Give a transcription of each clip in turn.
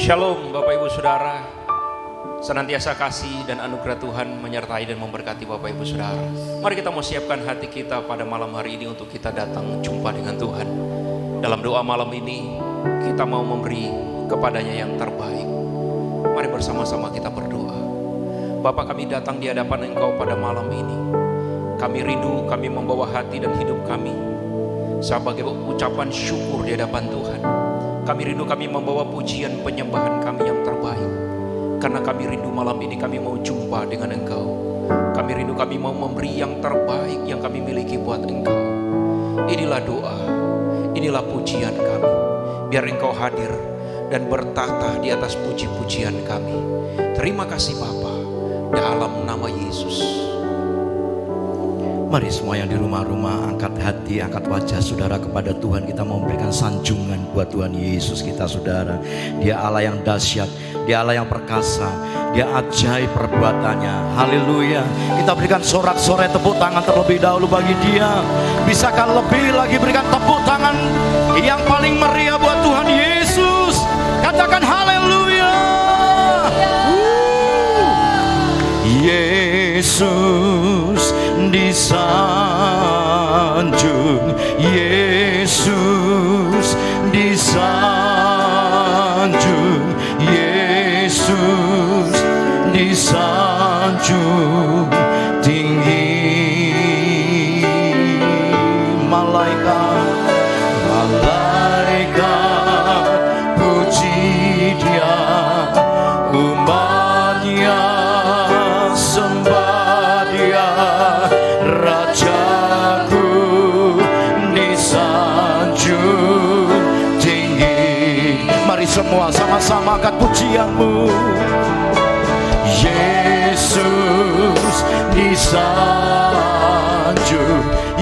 Shalom Bapak Ibu Saudara. Senantiasa kasih dan anugerah Tuhan menyertai dan memberkati Bapak Ibu Saudara. Mari kita mau siapkan hati kita pada malam hari ini untuk kita datang jumpa dengan Tuhan. Dalam doa malam ini kita mau memberi kepadanya yang terbaik. Mari bersama-sama kita berdoa. Bapa, kami datang di hadapan Engkau pada malam ini. Kami rindu, kami membawa hati dan hidup kami sebagai ucapan syukur di hadapan Tuhan. Kami rindu, kami membawa pujian penyembahan kami yang terbaik. Karena kami rindu malam ini kami mau jumpa dengan Engkau. Kami rindu, kami mau memberi yang terbaik yang kami miliki buat Engkau. Inilah doa, inilah pujian kami. Biar Engkau hadir dan bertahta di atas puji-pujian kami. Terima kasih Bapa, dalam nama Yesus. Mari semua yang di rumah-rumah angkat hati, angkat wajah saudara kepada Tuhan. Kita mau memberikan sanjungan buat Tuhan Yesus kita saudara. Dia Allah yang dahsyat, Dia Allah yang perkasa, Dia ajaib perbuatannya. Haleluya. Kita berikan sorak-sorai tepuk tangan terlebih dahulu bagi Dia. Bisakah lebih lagi berikan tepuk tangan yang paling meriah buat Tuhan Yesus? Katakan haleluya. Yesus disanjung, Yesus disanjung, Yesus disanjung tinggi. Malaikat puji Dia, umatnya sembah Dia. Rajaku disanjung tinggi. Mari semua sama-sama angkat pujianmu. Yesus disanjung,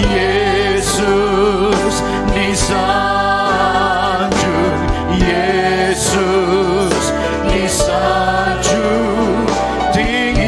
Yesus disanjung, Yesus disanjung tinggi.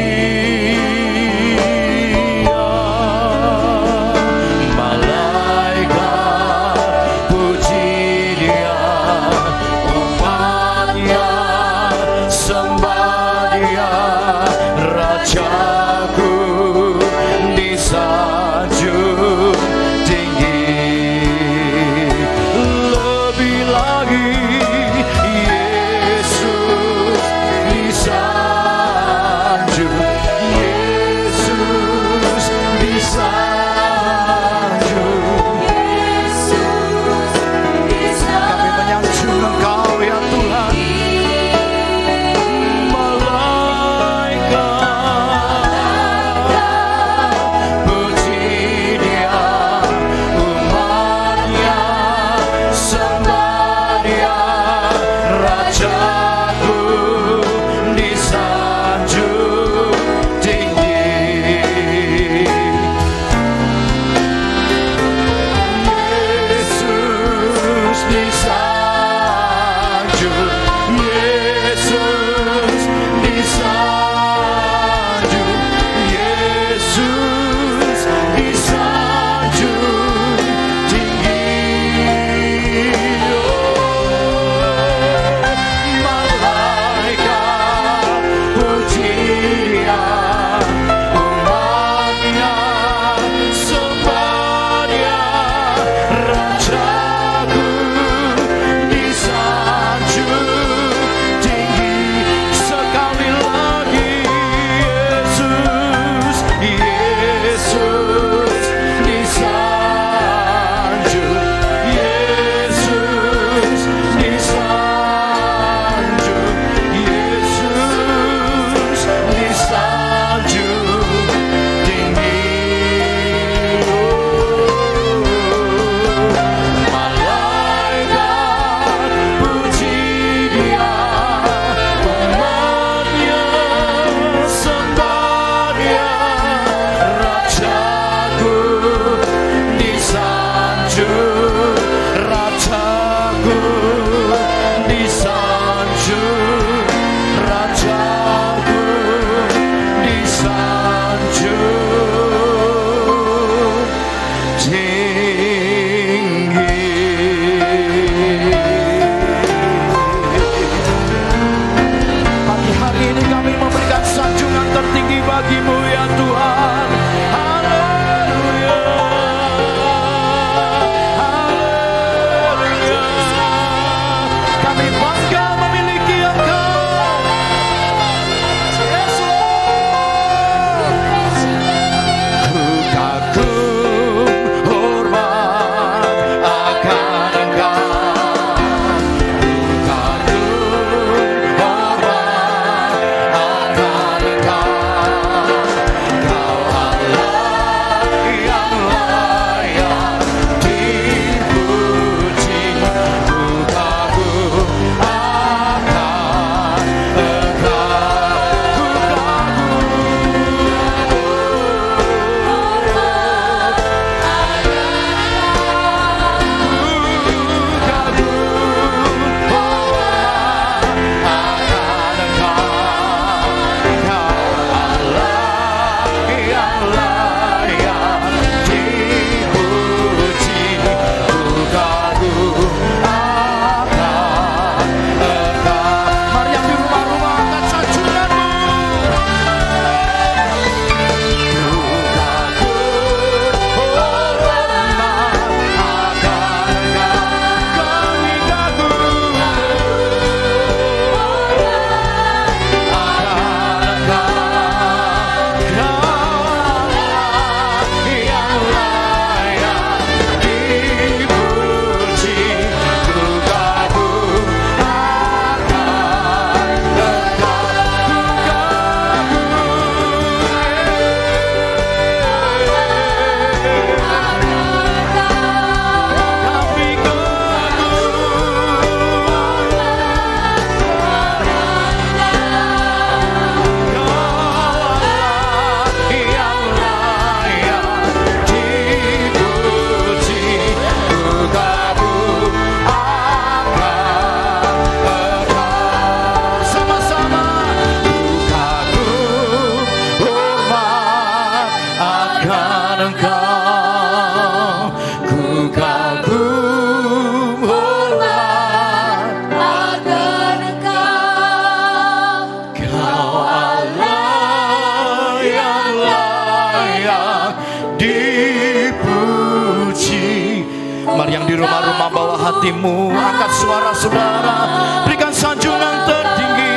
Mari yang di rumah-rumah bawa hatimu, angkat suara saudara, berikan sanjungan tertinggi.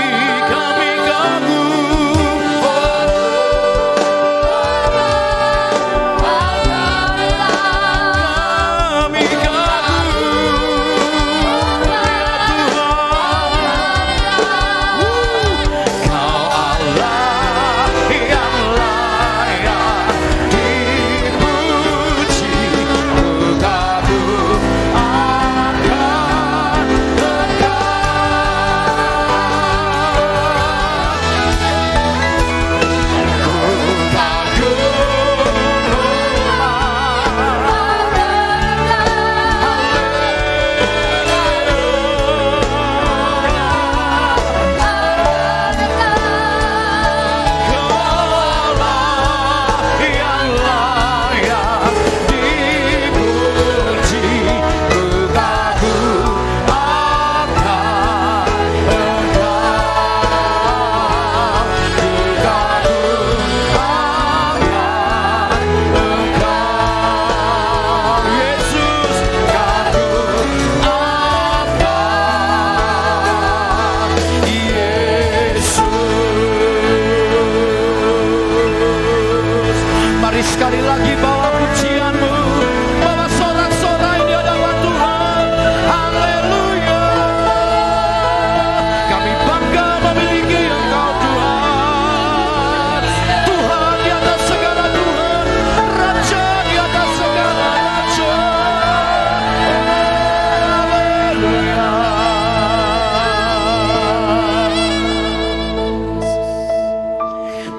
Kami kagum, kami kagum, Kau Allah yang layak dipuji. Ku kagum akan sekali lagi bawa pujianmu, bawa sorak-sorai di hadapan Tuhan. Haleluya. Kami bangga memiliki Engkau Tuhan. Tuhan di atas segala Tuhan, Raja di atas segala Raja. Haleluya.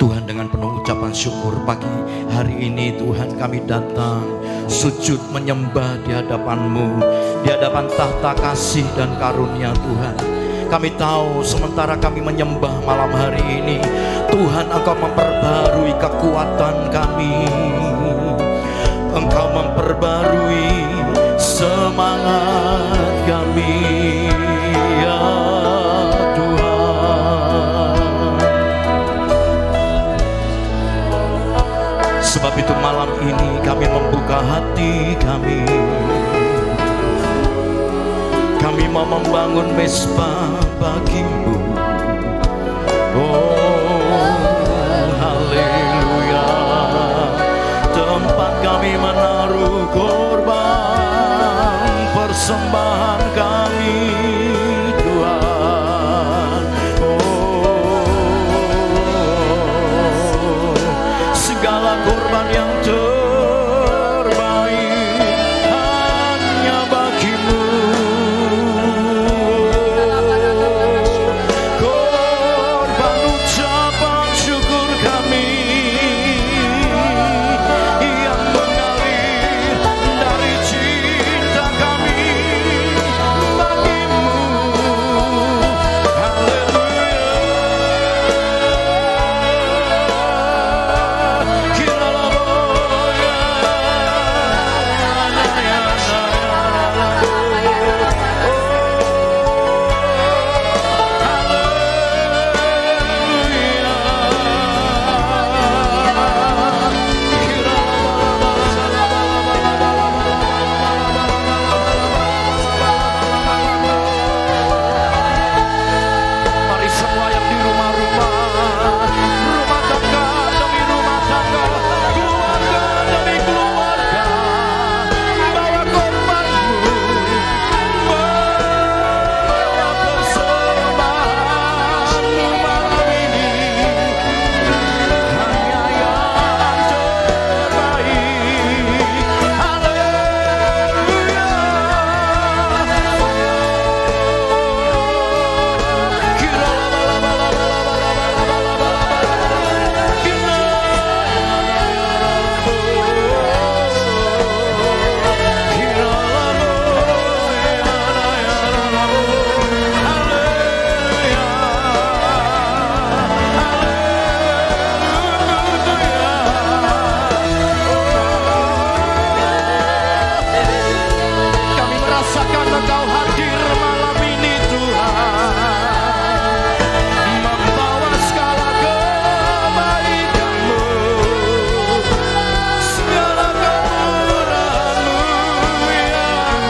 Tuhan, dengan penuh ucapan syukur pagi hari ini Tuhan kami datang sujud menyembah di hadapan-Mu, di hadapan tahta kasih dan karunia Tuhan. Kami tahu sementara kami menyembah malam hari ini, Tuhan Engkau memperbarui kekuatan kami, Engkau memperbarui semangat kami, ya Tuhan. Sebab itu malam ini kami membuka hati kami. Kami mau membangun mezbah bagi-Mu. Oh, haleluya. Tempat kami menaruh korban persembahan kami, Tuhan. Segala korban yang terbaik hanya bagi-Mu. Korban ucapan syukur kami yang mengalir dari cinta kami bagi-Mu. Mari semua yang di rumah-rumah, rumah tangga demi rumah tangga, keluarga demi keluarga, bawa korban-Mu, bawa persembahan-Mu malam ini, hanya yang terbaik. Haleluya. Kami merasakan Engkau hadir malam ini, Tuhan, membawa segala kebaikan-Mu, segala kemurahan-Mu yang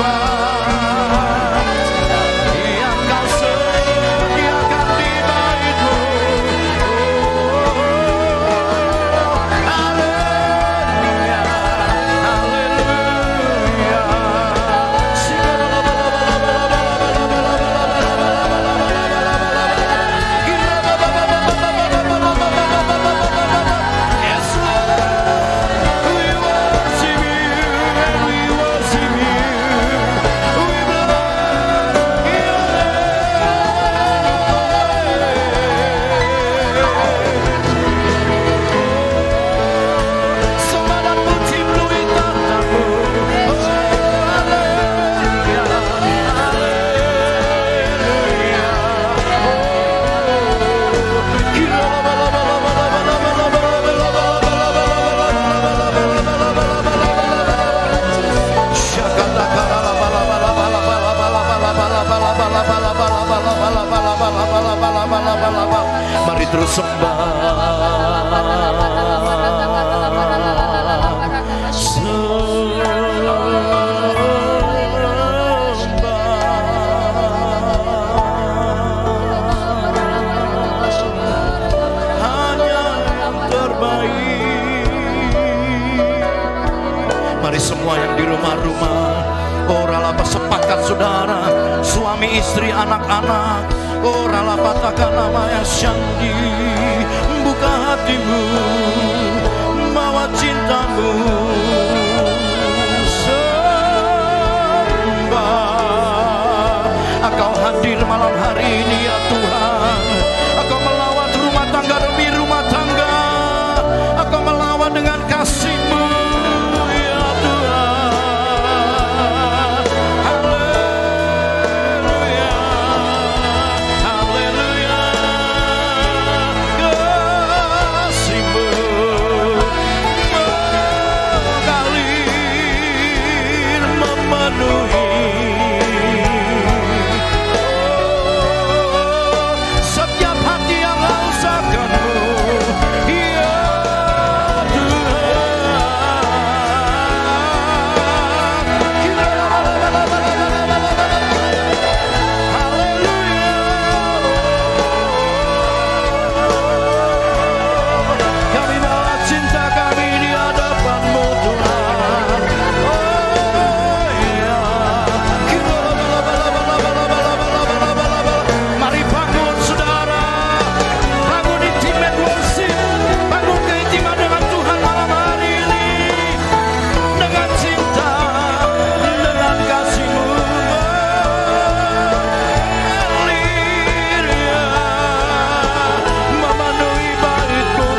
Mari terus hanya yang terbaik. Mari semua yang di rumah-rumah, Orala sepakat saudara, suami istri anak-anak, Orala patahkan namanya Syandi, buka hatimu, bawa cintamu, sembah. Engkau hadir malam hari ini ya Tuhan, Engkau melawat rumah tangga demi rumah tangga, Engkau melawat dengan kasih-Mu ya Tuhan. Setiap hati yang haus akan-Mu ya kami bawa cinta kami di hadapan-Mu Tuhan. Mari bangun saudara, bangun intimate worship, bangun keintiman dengan Tuhan malam hari ini, dengan cinta, dengan kasih-Mu mengalir ya, memenuhi bait-Mu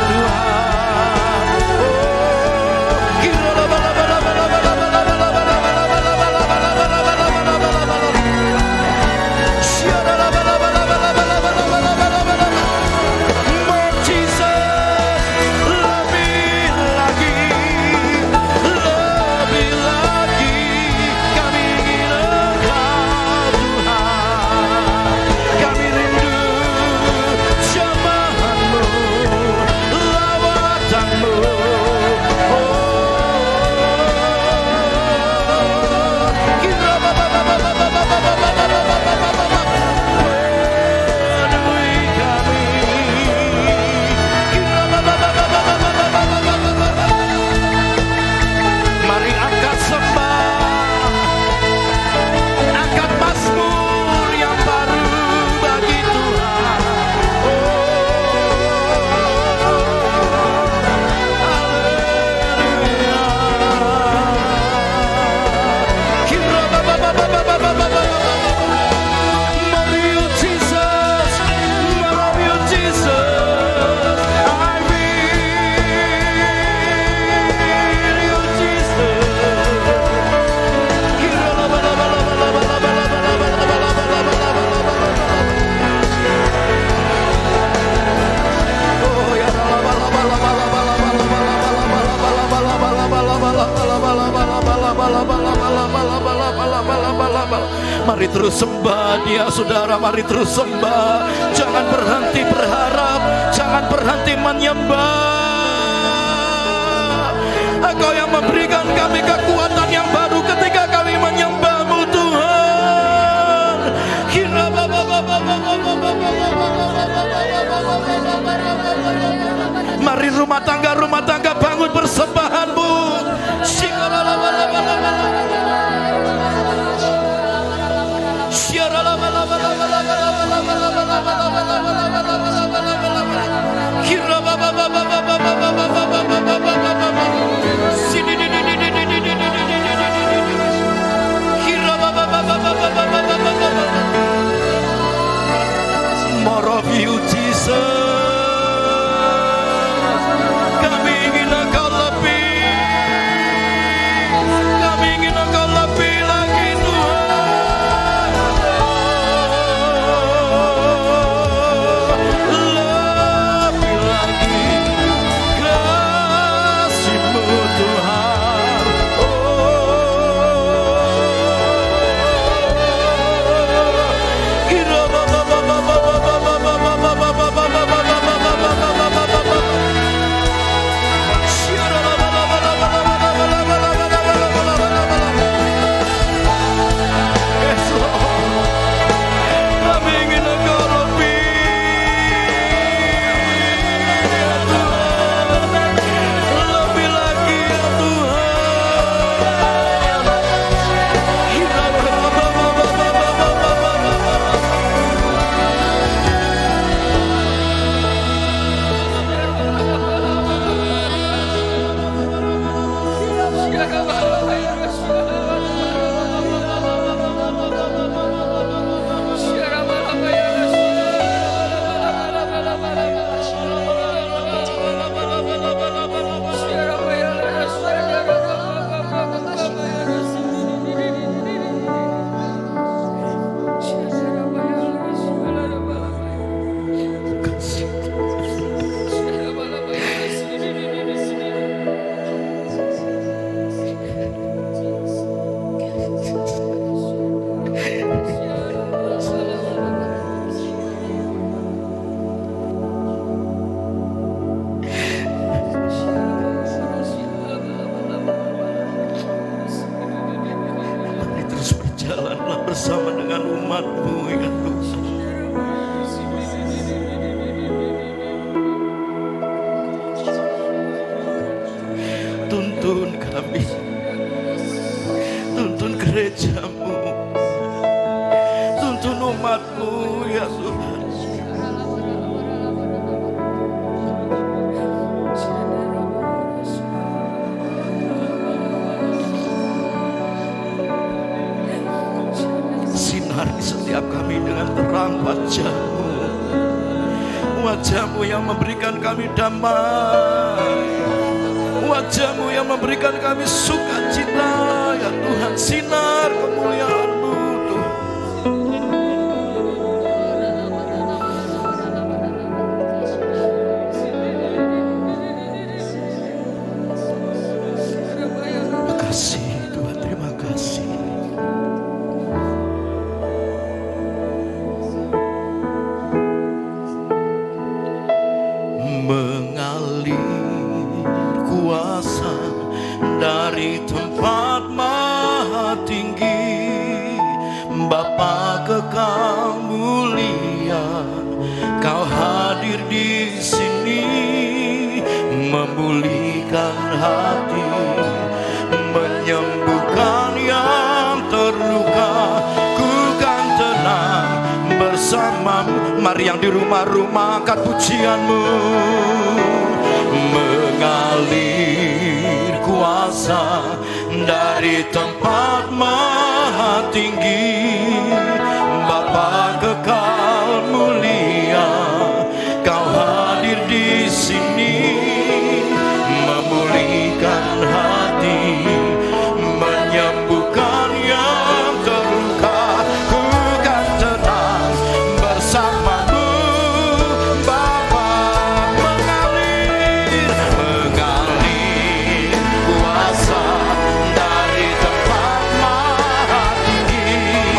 Mari angkat sembah, angkat mazmur yang baru bagi Tuhan. Love you Jesus, love you Jesus, I feel you Jesus. Mari terus sembah Dia saudara, mari terus sembah. Jangan berhenti berharap, jangan berhenti menyembah. Engkau yang memberikan kami kekuatan yang baru ketika kami menyembah-Mu Tuhan. Mari rumah tangga bangun persembahan-Mu. Kira bersama dengan umat-Mu ya Tuhan. Tuntun kami, tuntun gereja-Mu, tuntun umat-Mu ya Tuhan. Sinari setiap kami dengan terang wajah-Mu, wajah-Mu yang memberikan kami damai, wajah-Mu yang memberikan kami sukacita ya Tuhan. Sinar kemuliaan-Mu Tuhan. Terima kasih Tuhan, terima kasih. Mengalir kuasa dari tempat maha tinggi, Bapa kekal mulia, Kau hadir di sini, memulihkan hati, menyembuhkan yang terluka. Ku kan tenang bersamamu. Mari yang di rumah-rumah angkat pujian-Mu. Mengalir kuasa dari tempat maha tinggi, Bapa kekal mulia, Kau hadir di sini, memulihkan hati, menyembuhkan yang terluka. Ku kan tenang bersamamu Bapa. Mengalir kuasa dari tempat maha tinggi,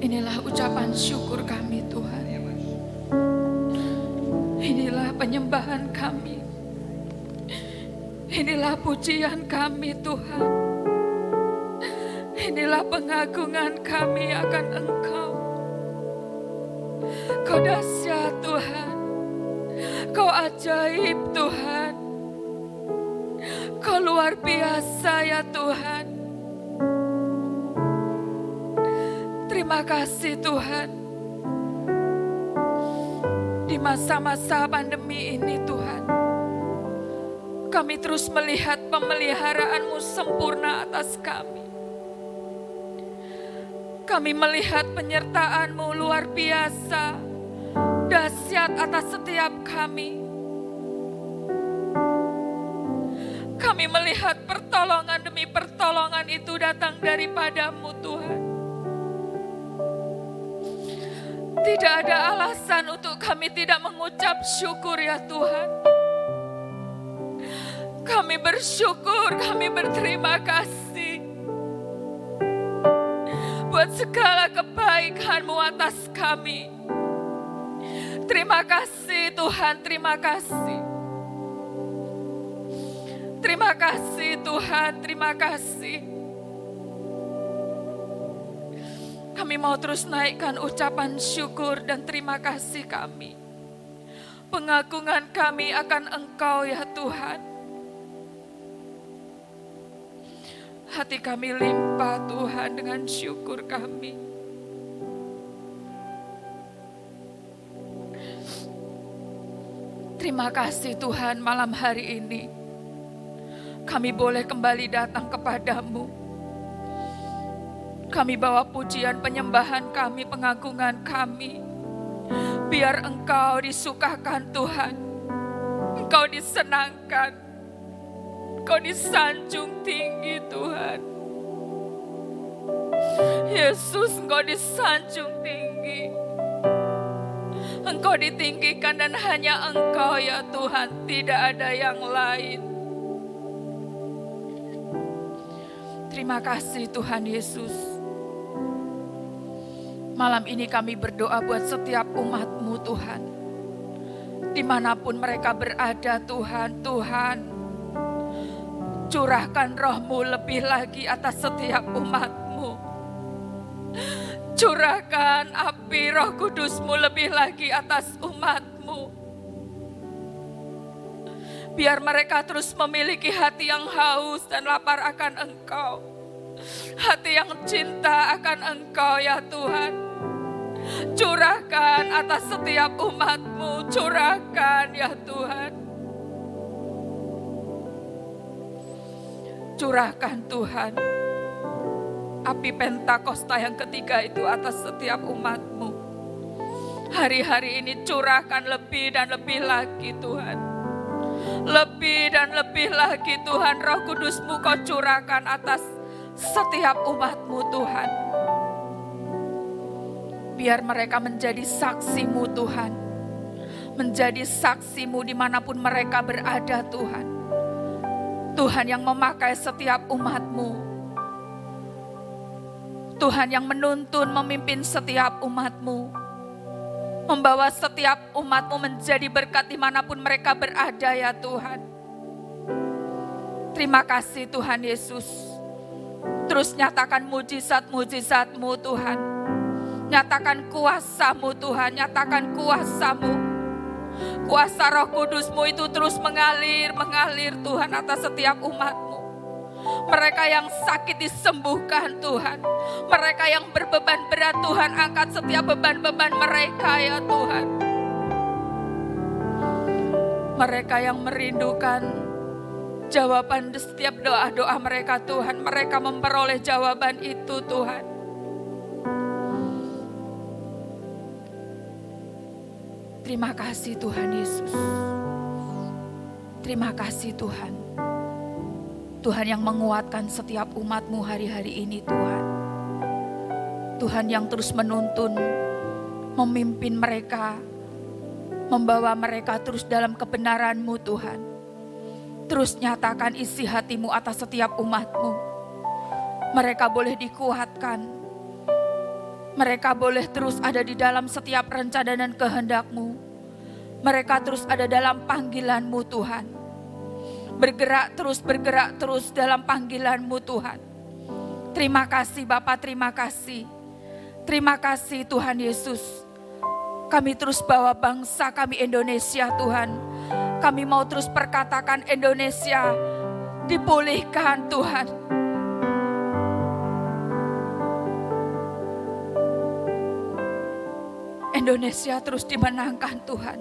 Inilah ucapan syukur kami Tuhan. Inilah penyembahan kami. Inilah pujian kami Tuhan. Inilah pengagungan kami akan Engkau. Kau dahsyat Tuhan. Kau ajaib Tuhan. Kau luar biasa ya Tuhan. Terima kasih Tuhan. Di masa-masa pandemi ini Tuhan, kami terus melihat pemeliharaan-Mu sempurna atas kami. Kami melihat penyertaan-Mu luar biasa, dahsyat atas setiap kami. Kami melihat pertolongan demi pertolongan itu datang daripada-Mu Tuhan. Tidak ada alasan untuk kami tidak mengucap syukur ya Tuhan. Kami bersyukur, kami berterima kasih buat segala kebaikan-Mu atas kami. Terima kasih Tuhan, terima kasih. Terima kasih Tuhan, terima kasih. Kami mau terus naikkan ucapan syukur dan terima kasih kami. Pengagungan kami akan Engkau ya Tuhan. Hati kami limpah Tuhan dengan syukur kami. Terima kasih Tuhan, malam hari ini kami boleh kembali datang kepadamu. Kami bawa pujian penyembahan kami, pengagungan kami. Biar Engkau disukakan Tuhan. Engkau disenangkan. Engkau disanjung tinggi Tuhan. Yesus, Engkau disanjung tinggi. Engkau ditinggikan dan hanya Engkau ya Tuhan. Tidak ada yang lain. Terima kasih Tuhan Yesus. Malam ini kami berdoa buat setiap umat-Mu Tuhan. Dimanapun mereka berada Tuhan, Tuhan curahkan Roh-Mu lebih lagi atas setiap umat-Mu. Curahkan api Roh Kudus-Mu lebih lagi atas umat-Mu. Biar mereka terus memiliki hati yang haus dan lapar akan Engkau. Hati yang cinta akan Engkau ya Tuhan. Curahkan atas setiap umat-Mu, curahkan ya Tuhan. Curahkan Tuhan api Pentakosta yang ketiga itu atas setiap umat-Mu. Hari-hari ini curahkan lebih dan lebih lagi Tuhan. Lebih dan lebih lagi Tuhan, Roh Kudus-Mu Kau curahkan atas setiap umat-Mu Tuhan. Biar mereka menjadi saksi-Mu Tuhan. Menjadi saksi-Mu dimanapun mereka berada Tuhan. Tuhan yang memakai setiap umat-Mu. Tuhan yang menuntun, memimpin setiap umat-Mu. Membawa setiap umat-Mu menjadi berkat dimanapun mereka berada ya Tuhan. Terima kasih Tuhan Yesus. Terus nyatakan mujizat-mujizat-Mu Tuhan. Nyatakan kuasa-Mu Tuhan, nyatakan kuasa-Mu. Kuasa Roh Kudus-Mu itu terus mengalir Tuhan atas setiap umat-Mu. Mereka yang sakit disembuhkan Tuhan. Mereka yang berbeban berat Tuhan, angkat setiap beban-beban mereka ya Tuhan. Mereka yang merindukan jawaban di setiap doa-doa mereka Tuhan. Mereka memperoleh jawaban itu Tuhan. Terima kasih Tuhan Yesus. Terima kasih Tuhan. Tuhan yang menguatkan setiap umat-Mu hari-hari ini Tuhan. Tuhan yang terus menuntun, memimpin mereka, membawa mereka terus dalam kebenaran-Mu Tuhan. Terus nyatakan isi hati-Mu atas setiap umat-Mu. Mereka boleh dikuatkan. Mereka boleh terus ada di dalam setiap rencana dan kehendak-Mu. Mereka terus ada dalam panggilan-Mu Tuhan. Bergerak terus dalam panggilan-Mu Tuhan. Terima kasih Bapa, terima kasih. Terima kasih Tuhan Yesus. Kami terus bawa bangsa kami Indonesia Tuhan. Kami mau terus perkatakan Indonesia dipulihkan Tuhan. Indonesia terus dimenangkan Tuhan.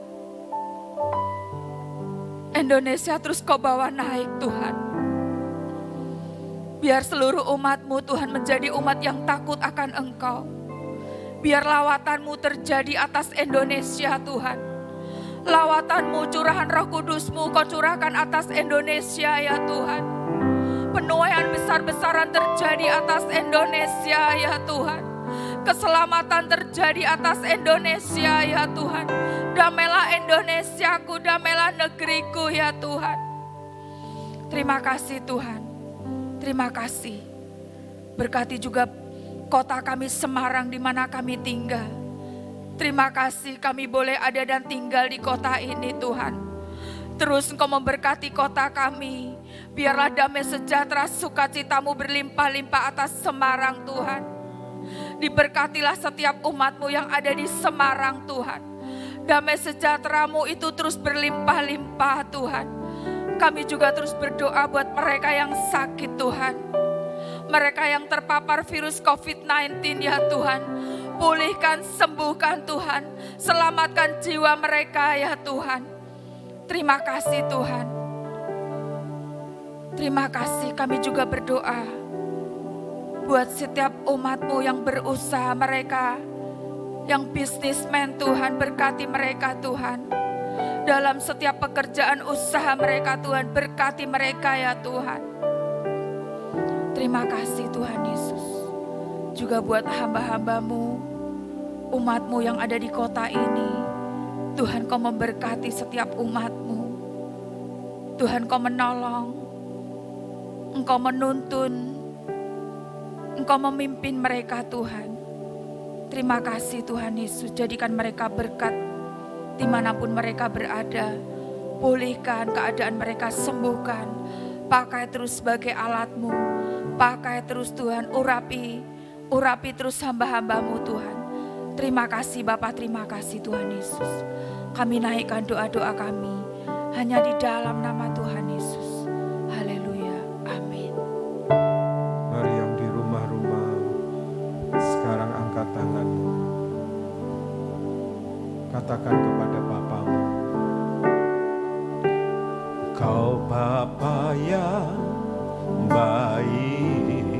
Indonesia terus Kau bawa naik Tuhan. Biar seluruh umat-Mu Tuhan menjadi umat yang takut akan Engkau. Biar lawatan-Mu terjadi atas Indonesia Tuhan. Lawatan-Mu, curahan Roh Kudus-Mu Kau curahkan atas Indonesia ya Tuhan. Penuaian besar-besaran terjadi atas Indonesia ya Tuhan. Keselamatan terjadi atas Indonesia ya Tuhan. Damailah Indonesiaku, damailah negeriku ya Tuhan. Terima kasih Tuhan. Terima kasih. Berkati juga kota kami Semarang di mana kami tinggal. Terima kasih kami boleh ada dan tinggal di kota ini Tuhan. Terus Engkau memberkati kota kami. Biarlah damai sejahtera sukacita-Mu berlimpah-limpah atas Semarang Tuhan. Diberkatilah setiap umat-Mu yang ada di Semarang Tuhan. Damai sejahtera-Mu itu terus berlimpah-limpah Tuhan. Kami juga terus berdoa buat mereka yang sakit Tuhan. Mereka yang terpapar virus COVID-19 ya Tuhan. Pulihkan, sembuhkan Tuhan. Selamatkan jiwa mereka ya Tuhan. Terima kasih Tuhan. Terima kasih, kami juga berdoa buat setiap umat-Mu yang berusaha, mereka yang bisnismen Tuhan, berkati mereka Tuhan. Dalam setiap pekerjaan usaha mereka Tuhan, berkati mereka ya Tuhan. Terima kasih Tuhan Yesus. Juga buat hamba-hamba-Mu, umat-Mu yang ada di kota ini. Tuhan Kau memberkati setiap umat-Mu. Tuhan Kau menolong, Engkau menuntun, Engkau memimpin mereka Tuhan. Terima kasih Tuhan Yesus, jadikan mereka berkat dimanapun mereka berada. Pulihkan keadaan mereka, sembuhkan. Pakai terus sebagai alat-Mu. Pakai terus Tuhan, urapi terus hamba-hamba-Mu Tuhan. Terima kasih Bapa, terima kasih Tuhan Yesus. Kami naikkan doa-doa kami hanya di dalam nama Tuhan Yesus. Haleluya, amin. Mari yang di rumah-rumah, sekarang angkat tanganmu. Katakan kepada Bapamu, Kau Bapa yang baik,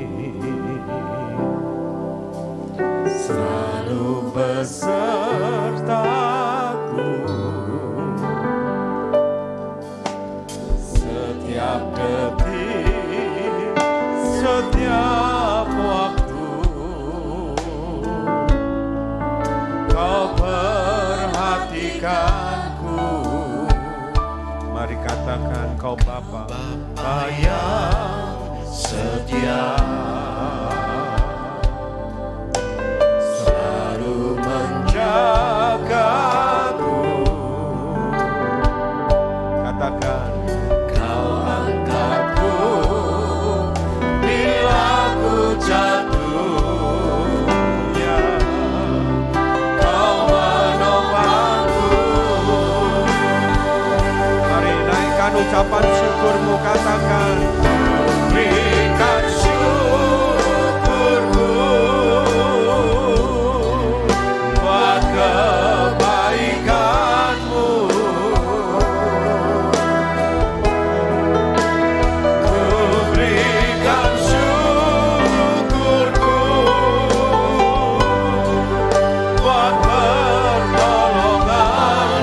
selalu besertaku, setiap detik, setiap waktu. Kau perhatikanku. Mari katakan, Kau Bapa, Bapa yang setia, selalu menjagaku. Katakan, Kau angkatku bila ku jatuh, ya, Kau menopangku. Mari naikkan ucapan syukurmu, katakan, berikan syukurku buat kebaikan-Mu. Ku berikan syukurku buat pertolongan-Mu.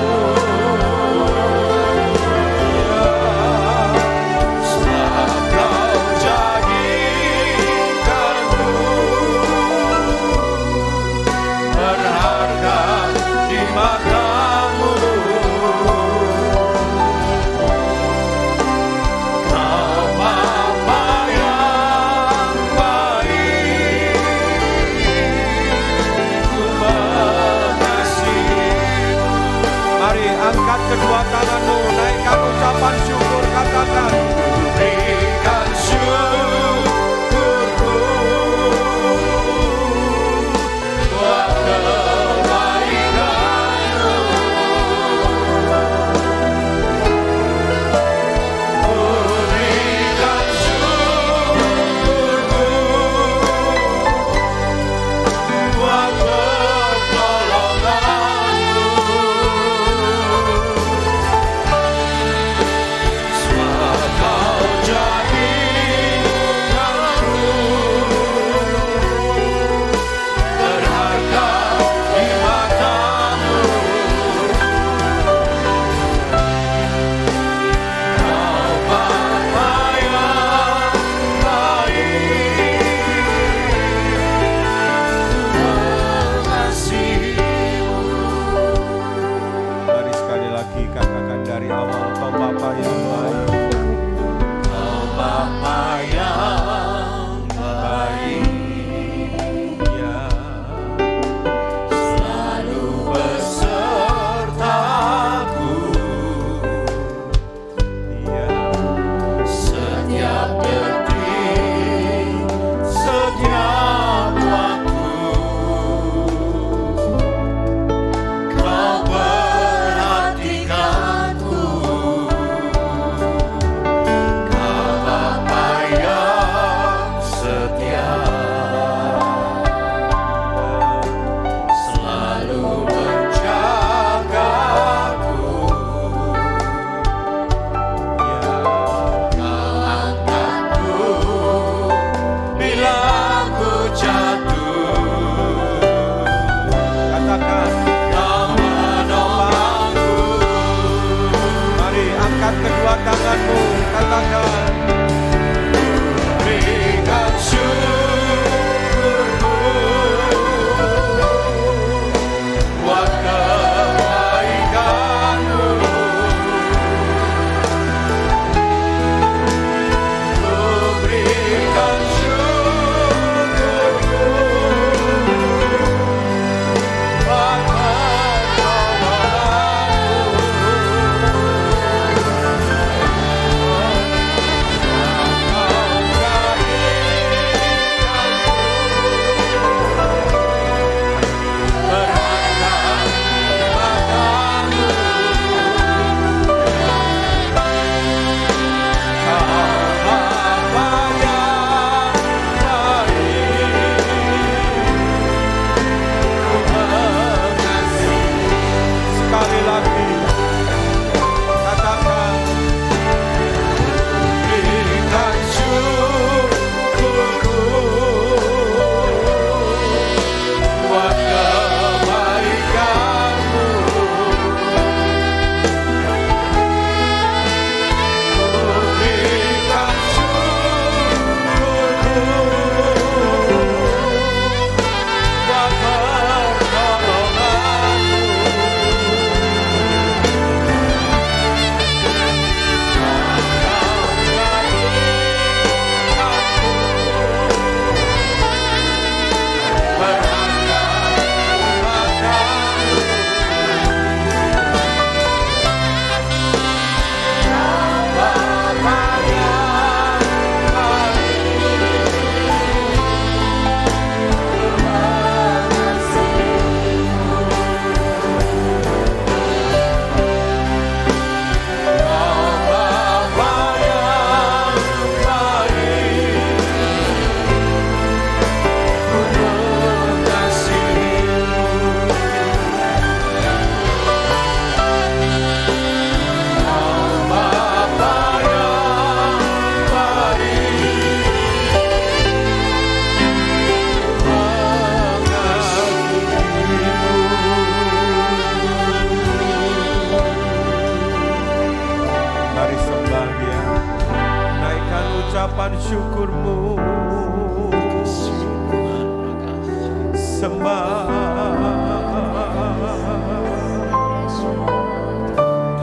sembah.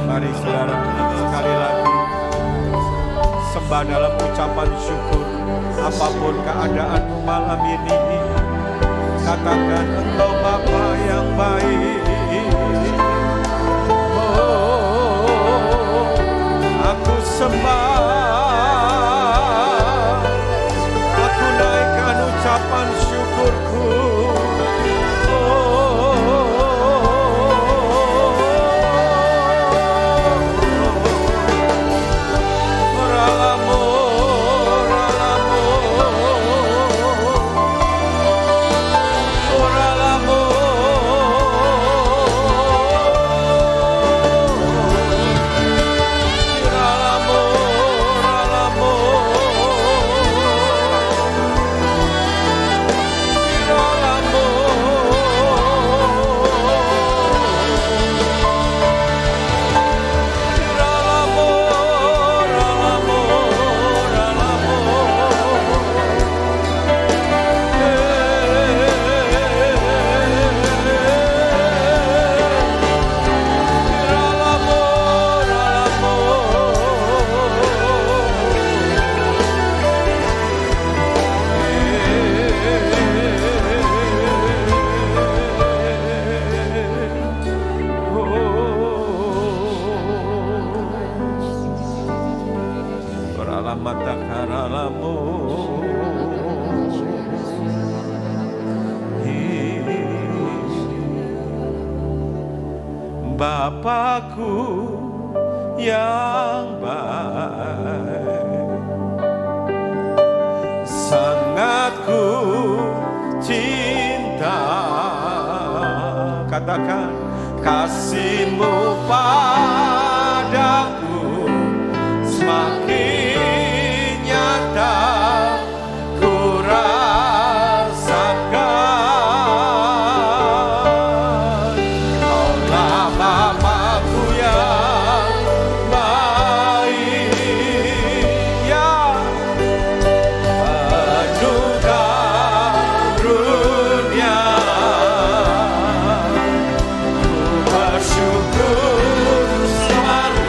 Mari saudara sekali lagi sembah dalam ucapan syukur. Apapun keadaanmu malam ini, katakan Engkau Bapa yang baik. Oh, aku sembah, aku naikkan ucapan syukurku. Bapakku yang baik, sangat ku cinta. Katakan kasih-Mu padaku semakin nyata ku rasakan. Kaulah Bapakku yang baik, ya penuh karunia. Ku bersyukur selalu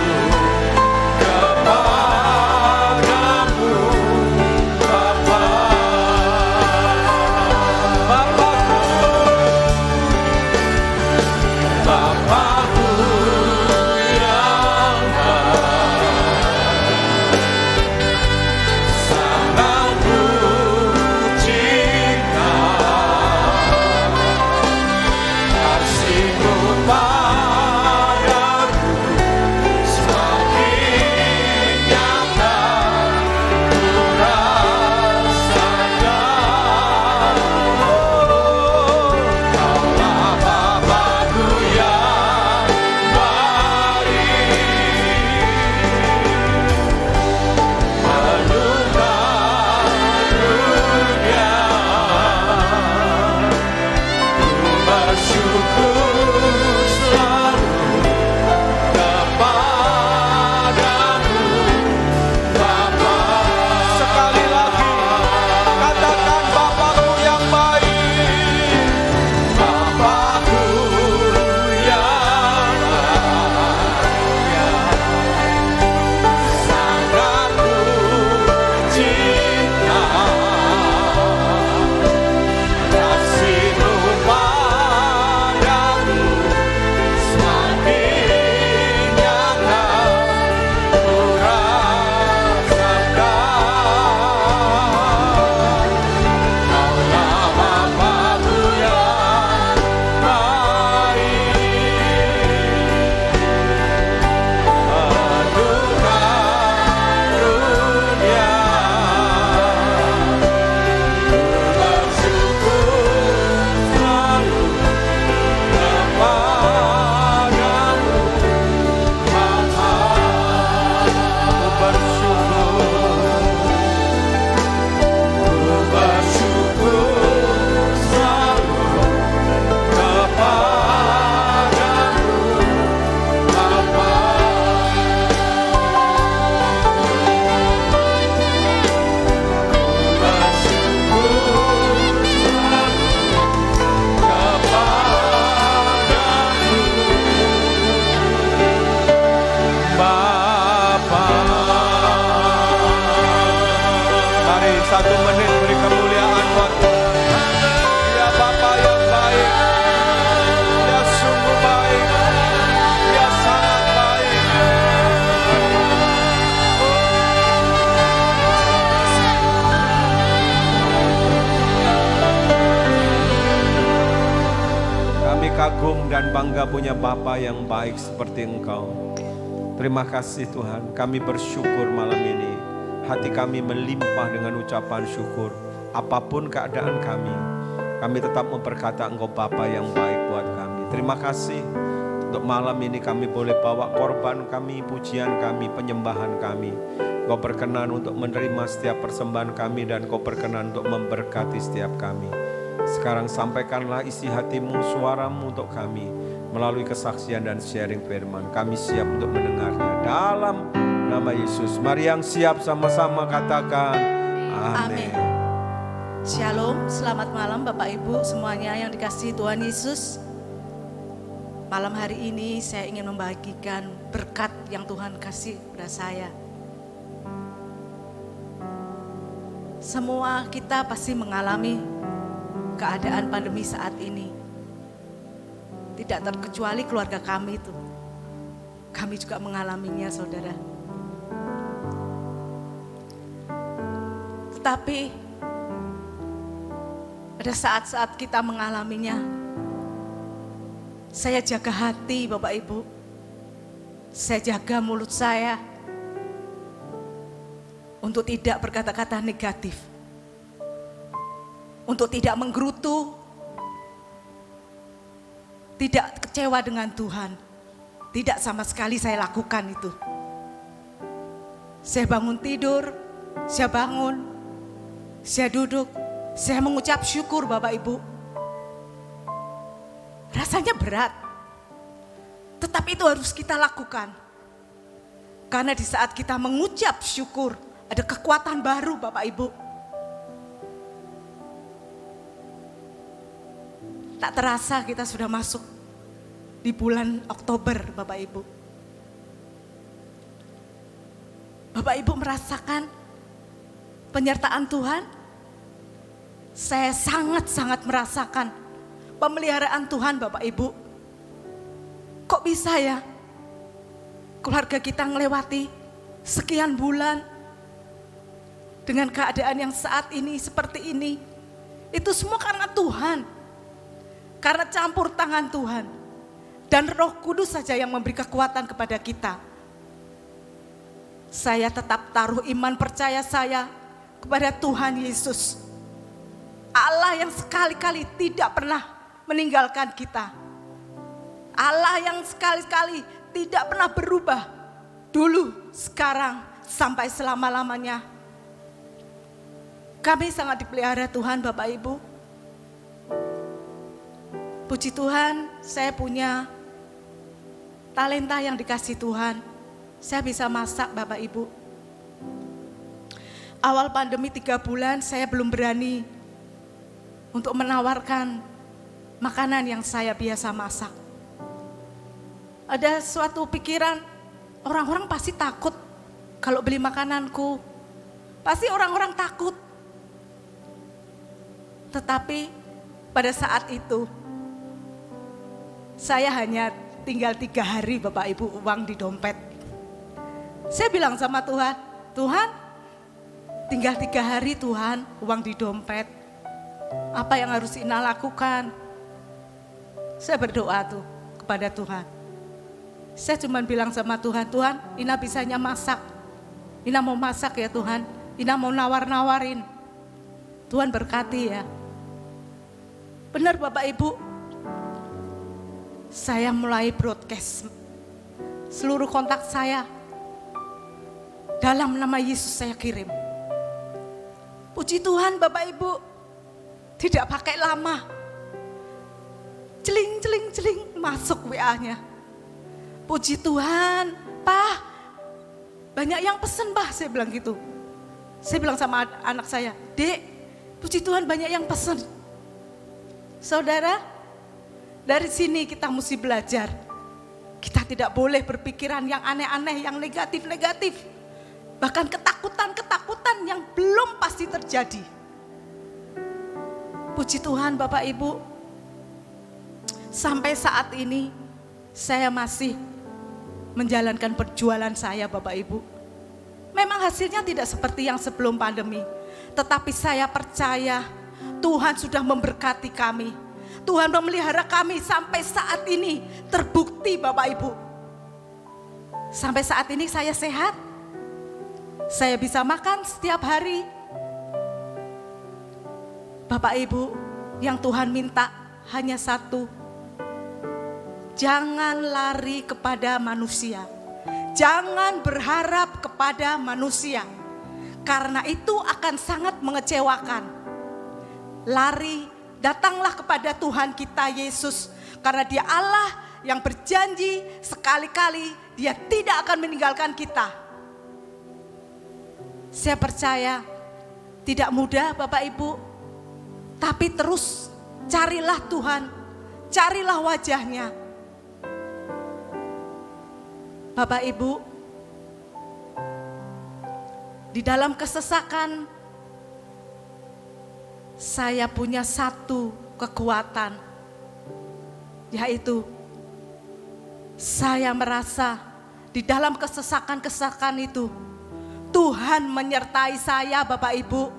kagum dan bangga punya Bapa yang baik seperti Engkau. Terima kasih Tuhan, kami bersyukur malam ini. Hati kami melimpah dengan ucapan syukur. Apapun keadaan kami tetap berkata Engkau Bapa yang baik buat kami. Terima kasih untuk malam ini kami boleh bawa korban kami, pujian kami, penyembahan kami. Kau berkenan untuk menerima setiap persembahan kami dan Kau berkenan untuk memberkati setiap kami. Sekarang sampaikanlah isi hatimu, suaramu untuk kami melalui kesaksian dan sharing firman. Kami siap untuk mendengarnya dalam nama Yesus. Mari yang siap sama-sama katakan amin. Shalom, selamat malam Bapak Ibu semuanya yang dikasihi Tuhan Yesus. Malam hari ini saya ingin membagikan berkat yang Tuhan kasih kepada saya. Semua kita pasti mengalami keadaan pandemi saat ini. Tidak terkecuali keluarga kami itu. Kami juga mengalaminya, saudara. Tetapi pada saat-saat kita mengalaminya, saya jaga hati Bapak Ibu. Saya jaga mulut saya untuk tidak berkata-kata negatif, untuk tidak menggerutu, tidak kecewa dengan Tuhan. Tidak sama sekali saya lakukan itu. Saya bangun tidur, saya bangun, saya duduk, saya mengucap syukur Bapak Ibu. Rasanya berat, tetapi itu harus kita lakukan. Karena di saat kita mengucap syukur, ada kekuatan baru Bapak Ibu. Tak terasa kita sudah masuk di bulan Oktober Bapak Ibu. Bapak Ibu merasakan penyertaan Tuhan? Saya sangat-sangat merasakan pemeliharaan Tuhan Bapak Ibu. Kok bisa ya keluarga kita melewati sekian bulan dengan keadaan yang saat ini seperti ini? Itu semua karena Tuhan, karena campur tangan Tuhan. Dan Roh Kudus saja yang memberi kekuatan kepada kita. Saya tetap taruh iman percaya saya kepada Tuhan Yesus, Allah yang sekali-kali tidak pernah meninggalkan kita. Allah yang sekali-kali tidak pernah berubah. Dulu, sekarang, sampai selama-lamanya. Kami sangat dipelihara Tuhan Bapak Ibu. Puji Tuhan, saya punya talenta yang dikasih Tuhan. Saya bisa masak Bapak Ibu. Awal pandemi 3 bulan saya belum berani untuk menawarkan makanan yang saya biasa masak. Ada suatu pikiran, orang-orang pasti takut kalau beli makananku. Pasti orang-orang takut. Tetapi pada saat itu, saya hanya tinggal 3 hari Bapak Ibu uang di dompet. Saya bilang sama Tuhan, Tuhan tinggal 3 hari Tuhan uang di dompet. Apa yang harus Ina lakukan? Saya berdoa tuh kepada Tuhan. Saya cuma bilang sama Tuhan, Tuhan Ina bisanya masak. Ina mau masak ya Tuhan. Ina mau nawar-nawarin. Tuhan berkati ya. Benar Bapak Ibu. Saya mulai broadcast. Seluruh kontak saya dalam nama Yesus saya kirim. Puji Tuhan Bapak Ibu. Tidak pakai lama. Celing, celing, celing masuk WA-nya. Puji Tuhan, Pak. Banyak yang pesen Pak, saya bilang gitu. Saya bilang sama anak saya, Dek, puji Tuhan banyak yang pesen. Saudara, dari sini kita mesti belajar. Kita tidak boleh berpikiran yang aneh-aneh, yang negatif-negatif. Bahkan ketakutan-ketakutan yang belum pasti terjadi. Puji Tuhan Bapak Ibu, sampai saat ini saya masih menjalankan perjualan saya Bapak Ibu. Memang hasilnya tidak seperti yang sebelum pandemi. Tetapi saya percaya Tuhan sudah memberkati kami. Tuhan memelihara kami sampai saat ini. Terbukti Bapak Ibu. Sampai saat ini saya sehat. Saya bisa makan setiap hari. Bapak Ibu, yang Tuhan minta hanya satu. Jangan lari kepada manusia. Jangan berharap kepada manusia. Karena itu akan sangat mengecewakan. Lari, datanglah kepada Tuhan kita Yesus. Karena Dia Allah yang berjanji sekali-kali Dia tidak akan meninggalkan kita. Saya percaya tidak mudah Bapak Ibu. Tapi terus carilah Tuhan. Carilah wajah-Nya. Bapak Ibu, di dalam kesesakan, saya punya satu kekuatan, yaitu saya merasa di dalam kesesakan itu, Tuhan menyertai saya Bapak Ibu.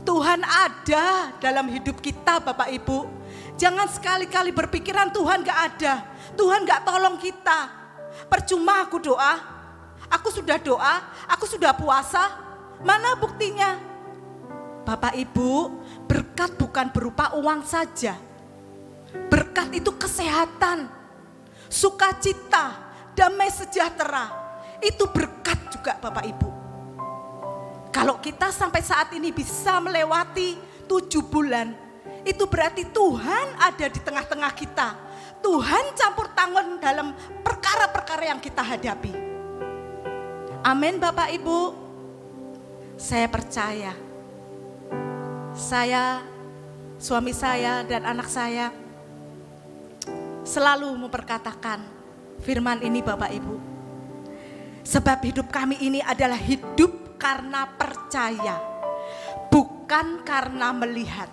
Tuhan ada dalam hidup kita Bapak Ibu. Jangan sekali-kali berpikiran Tuhan gak ada, Tuhan gak tolong kita. Percuma aku doa, aku sudah doa, aku sudah puasa, mana buktinya? Bapak Ibu, berkat bukan berupa uang saja. Berkat itu kesehatan, sukacita, damai sejahtera. Itu berkat juga Bapak Ibu. Kalau kita sampai saat ini bisa melewati 7 bulan, itu berarti Tuhan ada di tengah-tengah kita. Tuhan campur tangan dalam perkara-perkara yang kita hadapi. Amin Bapak Ibu. Saya percaya. Saya, suami saya dan anak saya selalu memperkatakan firman ini Bapak Ibu. Sebab hidup kami ini adalah hidup karena percaya, bukan karena melihat.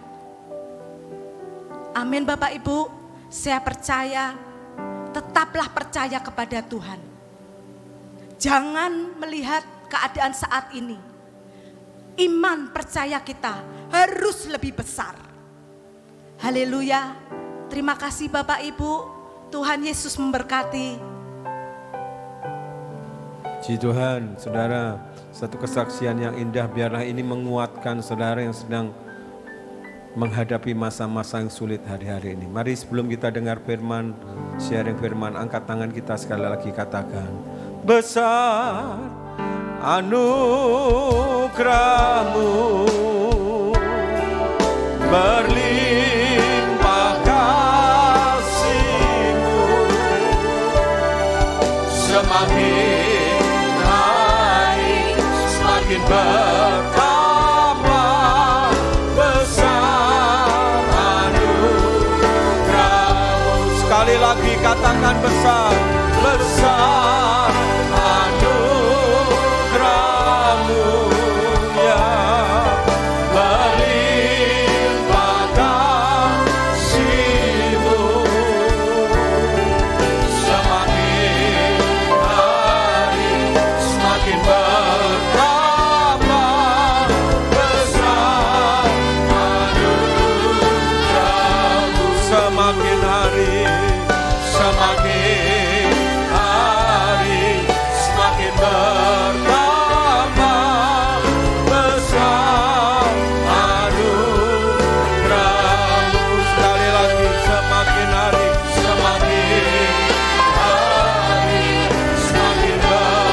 Amin Bapak Ibu. Saya percaya, tetaplah percaya kepada Tuhan. Jangan melihat keadaan saat ini. Iman percaya kita harus lebih besar. Haleluya. Terima kasih Bapak Ibu. Tuhan Yesus memberkati. Puji Tuhan, saudara, satu kesaksian yang indah, biarlah ini menguatkan saudara yang sedang menghadapi masa-masa yang sulit hari-hari ini. Mari sebelum kita dengar firman, sharing firman, angkat tangan kita sekali lagi katakan, besar anugerah-Mu, berlimpah kasih-Mu, semakin hari semakin bertambah. Sekali lagi katakan besar, besar anugerah-Mu, ya, berlimpah kasih-Mu, semakin hari semakin bertambah, besar anugerah-Mu, semakin hari semakin bertambah, besar anugerah-Mu. Sekali lagi, semakin hari semakin bertambah,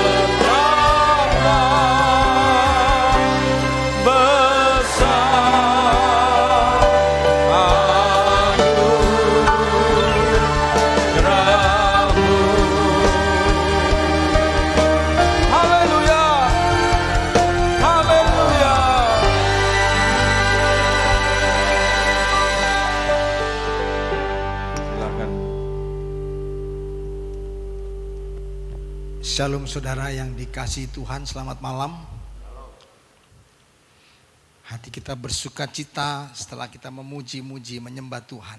besar Shalom saudara yang dikasihi Tuhan, selamat malam. Hati kita bersuka cita setelah kita memuji-muji, menyembah Tuhan.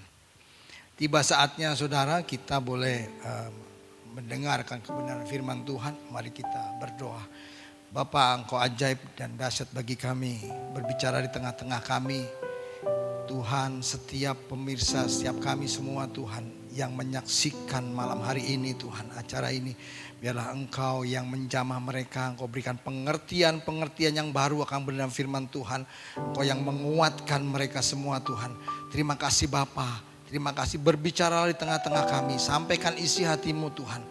Tiba saatnya saudara kita boleh mendengarkan kebenaran firman Tuhan. Mari kita berdoa. Bapa, Engkau ajaib dan dahsyat bagi kami, berbicara di tengah-tengah kami. Tuhan, setiap pemirsa, setiap kami semua Tuhan yang menyaksikan malam hari ini Tuhan, acara ini, biarlah Engkau yang menjamah mereka, Engkau berikan pengertian-pengertian yang baru akan benar firman Tuhan, Engkau yang menguatkan mereka semua Tuhan. Terima kasih Bapa, terima kasih, berbicara di tengah-tengah kami, sampaikan isi hatimu Tuhan.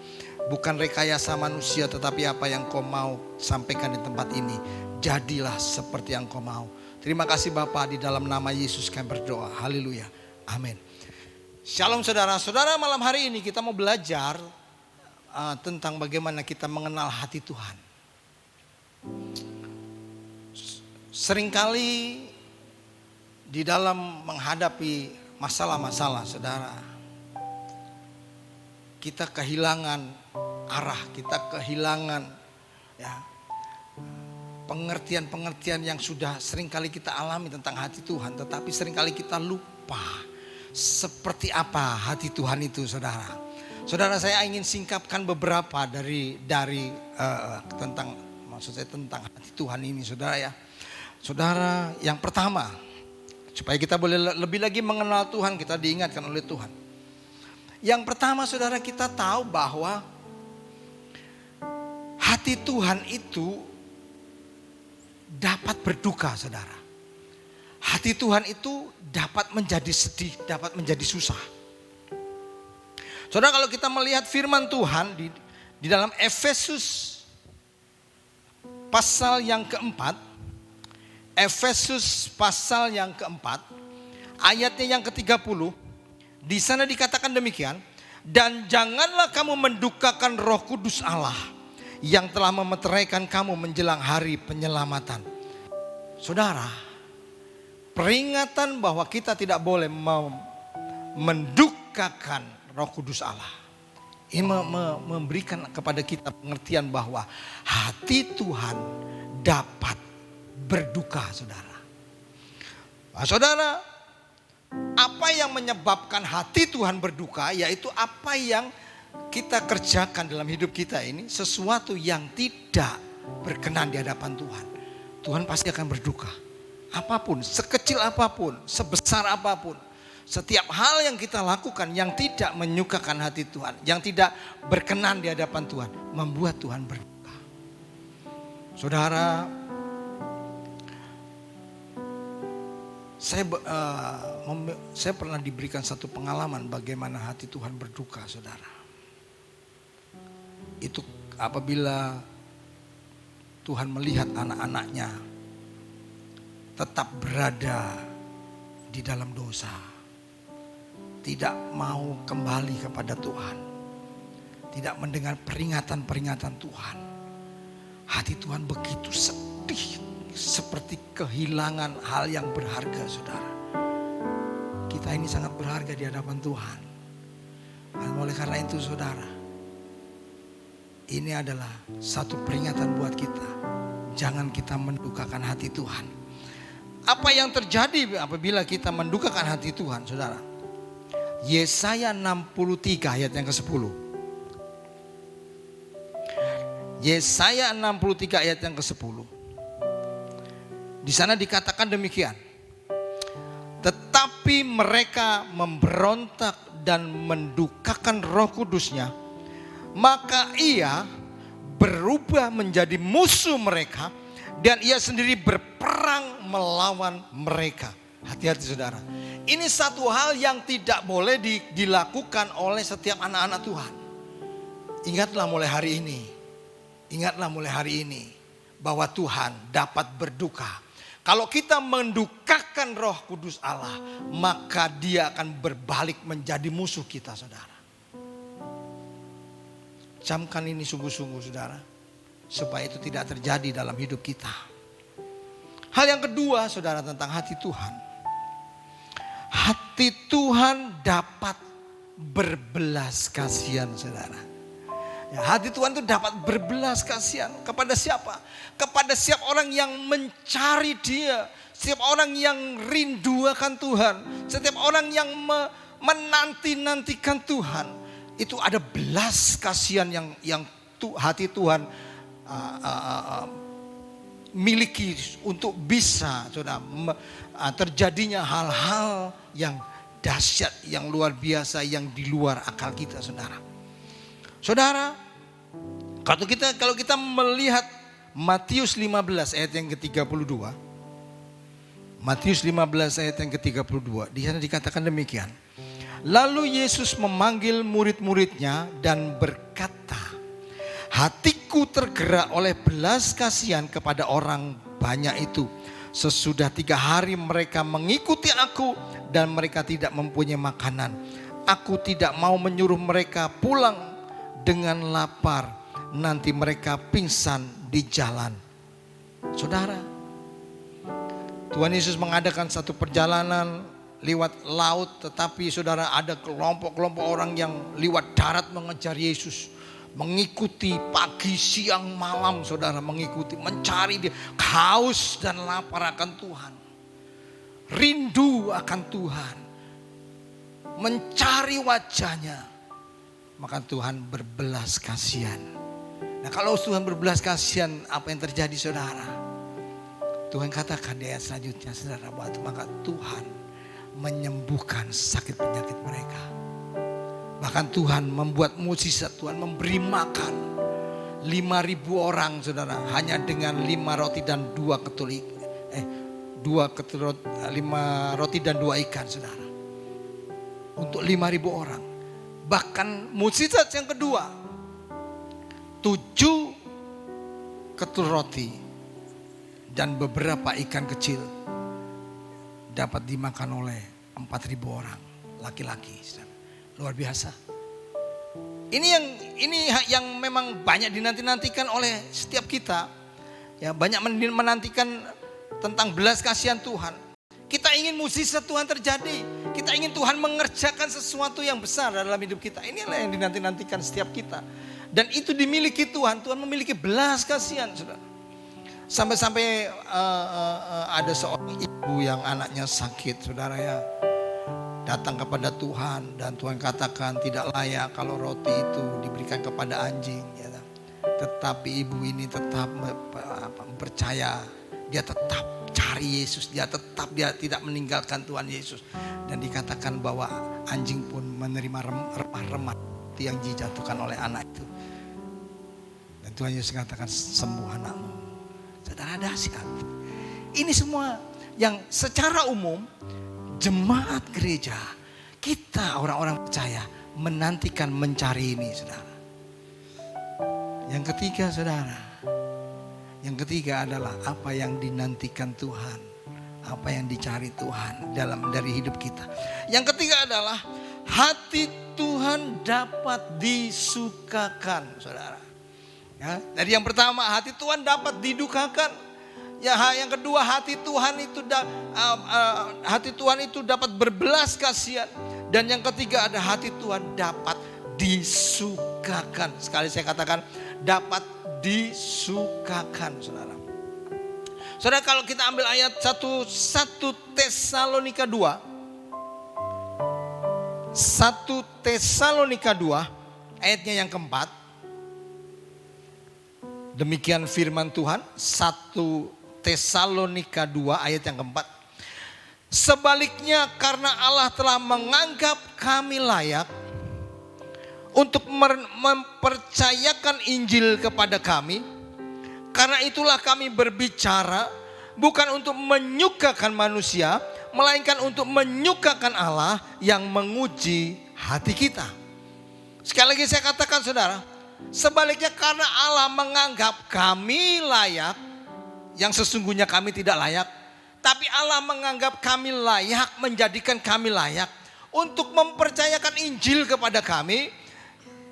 Bukan rekayasa manusia, tetapi apa yang Kau mau sampaikan di tempat ini, jadilah seperti yang Kau mau. Terima kasih Bapa, di dalam nama Yesus kami berdoa. Haleluya. Amin. Shalom saudara-saudara, malam hari ini kita mau belajar tentang bagaimana kita mengenal hati Tuhan. Seringkali di dalam menghadapi masalah-masalah saudara, kita kehilangan arah, kita kehilangan pengertian-pengertian yang sudah seringkali kita alami tentang hati Tuhan. Tetapi seringkali kita lupa seperti apa hati Tuhan itu saudara. Saudara, saya ingin singkapkan beberapa dari tentang hati Tuhan ini saudara ya. Saudara, yang pertama, supaya kita boleh lebih lagi mengenal Tuhan, kita diingatkan oleh Tuhan. Yang pertama saudara, kita tahu bahwa hati Tuhan itu dapat berduka saudara. Hati Tuhan itu dapat menjadi sedih, dapat menjadi susah. Saudara, kalau kita melihat firman Tuhan di dalam Efesus pasal yang keempat, Efesus pasal yang keempat, ayatnya yang ke-30, di sana dikatakan demikian, dan janganlah kamu mendukakan Roh Kudus Allah yang telah memeteraikan kamu menjelang hari penyelamatan. Saudara, peringatan bahwa kita tidak boleh mendukakan Roh Kudus Allah. Ini memberikan kepada kita pengertian bahwa hati Tuhan dapat berduka saudara. Nah, saudara, apa yang menyebabkan hati Tuhan berduka, yaitu apa yang kita kerjakan dalam hidup kita ini, sesuatu yang tidak berkenan di hadapan Tuhan. Tuhan pasti akan berduka. Apapun, sekecil apapun, sebesar apapun, setiap hal yang kita lakukan yang tidak menyukakan hati Tuhan, yang tidak berkenan di hadapan Tuhan, membuat Tuhan berduka. Saudara, saya pernah diberikan satu pengalaman bagaimana hati Tuhan berduka saudara. Itu apabila Tuhan melihat anak-anaknya tetap berada di dalam dosa, tidak mau kembali kepada Tuhan, tidak mendengar peringatan-peringatan Tuhan. Hati Tuhan begitu sedih, seperti kehilangan hal yang berharga saudara. Kita ini sangat berharga di hadapan Tuhan. Dan oleh karena itu saudara, ini adalah satu peringatan buat kita. Jangan kita mendukakan hati Tuhan. Apa yang terjadi apabila kita mendukakan hati Tuhan saudara? Yesaya 63 ayat yang ke-10. Yesaya 63 ayat yang ke-10. Di sana dikatakan demikian. Tetapi mereka memberontak dan mendukakan Roh Kudusnya, maka ia berubah menjadi musuh mereka dan ia sendiri berperang melawan mereka. Hati-hati saudara. Ini satu hal yang tidak boleh dilakukan oleh setiap anak-anak Tuhan. Ingatlah mulai hari ini. Ingatlah mulai hari ini bahwa Tuhan dapat berduka. Kalau kita mendukakan Roh Kudus Allah, maka Dia akan berbalik menjadi musuh kita saudara. Camkan ini sungguh-sungguh saudara, supaya itu tidak terjadi dalam hidup kita. Hal yang kedua saudara tentang hati Tuhan. Hati Tuhan dapat berbelas kasihan saudara. Ya, hati Tuhan itu dapat berbelas kasihan kepada siapa? Kepada setiap orang yang mencari Dia, setiap orang yang rindu akan Tuhan, setiap orang yang menanti-nantikan Tuhan. Itu ada belas kasihan yang hati Tuhan miliki untuk bisa saudara terjadinya hal-hal yang dahsyat, yang luar biasa, yang di luar akal kita, saudara. Saudara, kalau kita melihat Matius 15 ayat yang ke-32, Matius 15 ayat yang ke-32, di sana dikatakan demikian. Lalu Yesus memanggil murid-muridnya dan berkata, hatiku tergerak oleh belas kasihan kepada orang banyak itu. Sesudah 3 hari mereka mengikuti aku dan mereka tidak mempunyai makanan. Aku tidak mau menyuruh mereka pulang dengan lapar. Nanti mereka pingsan di jalan. Saudara, Tuhan Yesus mengadakan satu perjalanan lewat laut, tetapi saudara ada kelompok-kelompok orang yang lewat darat mengejar Yesus. Mengikuti pagi, siang, malam, saudara, mengikuti, mencari dia, haus dan lapar akan Tuhan, rindu akan Tuhan, mencari wajahnya. Maka Tuhan berbelas kasihan. Nah, kalau Tuhan berbelas kasihan, apa yang terjadi, saudara? Tuhan katakan di ayat selanjutnya, saudara, maka Tuhan menyembuhkan sakit penyakit mereka. Bahkan Tuhan membuat mukjizat, Tuhan memberi makan 5.000 orang, saudara, hanya dengan 5 roti dan 2 roti dan 2 ikan, saudara. Untuk 5.000 orang. Bahkan mukjizat yang kedua, 7 ketul roti dan beberapa ikan kecil dapat dimakan oleh 4.000 orang laki-laki, saudara. Luar biasa. Ini yang memang banyak dinanti-nantikan oleh setiap kita. Ya, banyak menantikan tentang belas kasihan Tuhan. Kita ingin mukjizat Tuhan terjadi. Kita ingin Tuhan mengerjakan sesuatu yang besar dalam hidup kita. Inilah yang dinanti-nantikan setiap kita. Dan itu dimiliki Tuhan. Tuhan memiliki belas kasihan, saudara. Sampai-sampai ada seorang ibu yang anaknya sakit, saudara, ya. Datang kepada Tuhan dan Tuhan katakan tidak layak kalau roti itu diberikan kepada anjing, ya. Tetapi ibu ini tetap percaya, dia tetap cari Yesus, dia tidak meninggalkan Tuhan Yesus. Dan dikatakan bahwa anjing pun menerima remah-remah yang dijatuhkan oleh anak itu. Dan Tuhan Yesus katakan, sembuh anakmu. Saudara, dahsyat. Ini semua yang secara umum jemaat gereja, kita orang-orang percaya menantikan, mencari ini, saudara. Yang ketiga, saudara, yang ketiga adalah apa yang dinantikan Tuhan, apa yang dicari Tuhan dari hidup kita. Yang ketiga adalah hati Tuhan dapat disukakan, saudara. Ya, dari yang pertama, hati Tuhan dapat didukakan. Ya, yang kedua, hati Tuhan itu dapat berbelas kasihan. Dan yang ketiga ada hati Tuhan dapat disukakan. Sekali saya katakan, dapat disukakan, saudara. Saudara, kalau kita ambil ayat 1 Tesalonika 2. 1 Tesalonika 2 ayatnya yang keempat. Demikian firman Tuhan, 1 Tesalonika 2 ayat yang keempat. Sebaliknya, karena Allah telah menganggap kami layak untuk mempercayakan Injil kepada kami, karena itulah kami berbicara bukan untuk menyukakan manusia, melainkan untuk menyukakan Allah yang menguji hati kita. Sekali lagi saya katakan, saudara, sebaliknya karena Allah menganggap kami layak, yang sesungguhnya kami tidak layak, tapi Allah menganggap kami layak, menjadikan kami layak untuk mempercayakan Injil kepada kami.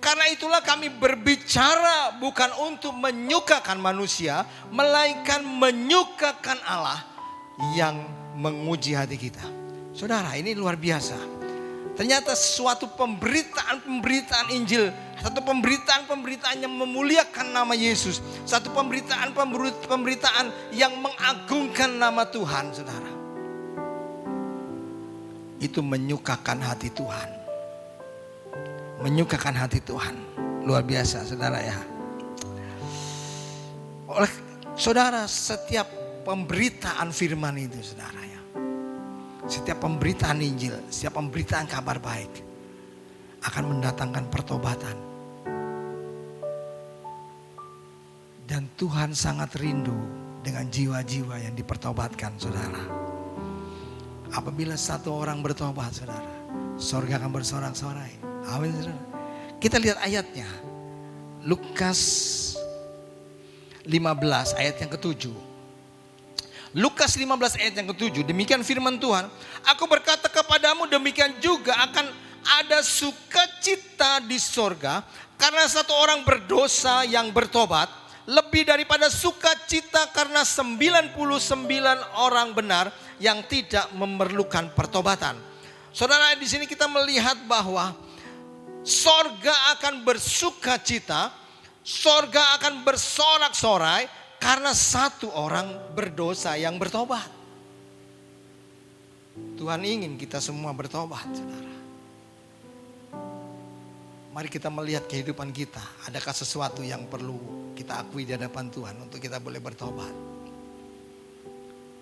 Karena itulah kami berbicara bukan untuk menyukakan manusia, melainkan menyukakan Allah yang menguji hati kita. Saudara, ini luar biasa. Ternyata suatu pemberitaan Injil, satu pemberitaan yang memuliakan nama Yesus, satu pemberitaan yang mengagungkan nama Tuhan, saudara. Itu menyukakan hati Tuhan. Menyukakan hati Tuhan. Luar biasa, saudara, ya. Saudara, setiap pemberitaan firman itu saudara ya, setiap pemberitaan Injil, setiap pemberitaan kabar baik akan mendatangkan pertobatan. Dan Tuhan sangat rindu dengan jiwa-jiwa yang dipertobatkan saudara. Apabila satu orang bertobat saudara, sorga akan bersorak-sorai. Amin saudara. Kita lihat ayatnya. Lukas 15 ayat yang ke-7. Lukas 15 ayat yang ke-7. Demikian firman Tuhan. Aku berkata kepadamu, demikian juga akan ada sukacita di sorga karena satu orang berdosa yang bertobat, lebih daripada sukacita karena 99 orang benar yang tidak memerlukan pertobatan. Saudara, di sini kita melihat bahwa sorga akan bersukacita, sorga akan bersorak-sorai karena satu orang berdosa yang bertobat. Tuhan ingin kita semua bertobat, saudara. Mari kita melihat kehidupan kita. Adakah sesuatu yang perlu kita akui di hadapan Tuhan untuk kita boleh bertobat?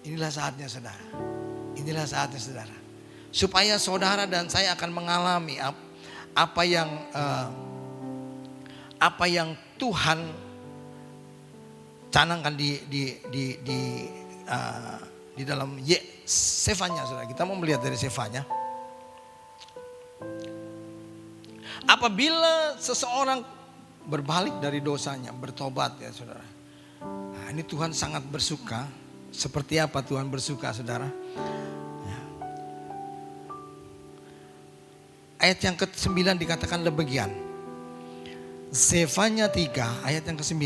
Inilah saatnya saudara. Inilah saatnya saudara. Supaya saudara dan saya akan mengalami apa yang Tuhan canangkan di dalam Sefanya saudara. Kita mau melihat dari Sefanya. Apabila seseorang berbalik dari dosanya, bertobat ya saudara. Nah, ini Tuhan sangat bersuka. Seperti apa Tuhan bersuka saudara? Ya. Ayat yang ke-9 dikatakan demikian. Sefanya 3 ayat yang ke-9.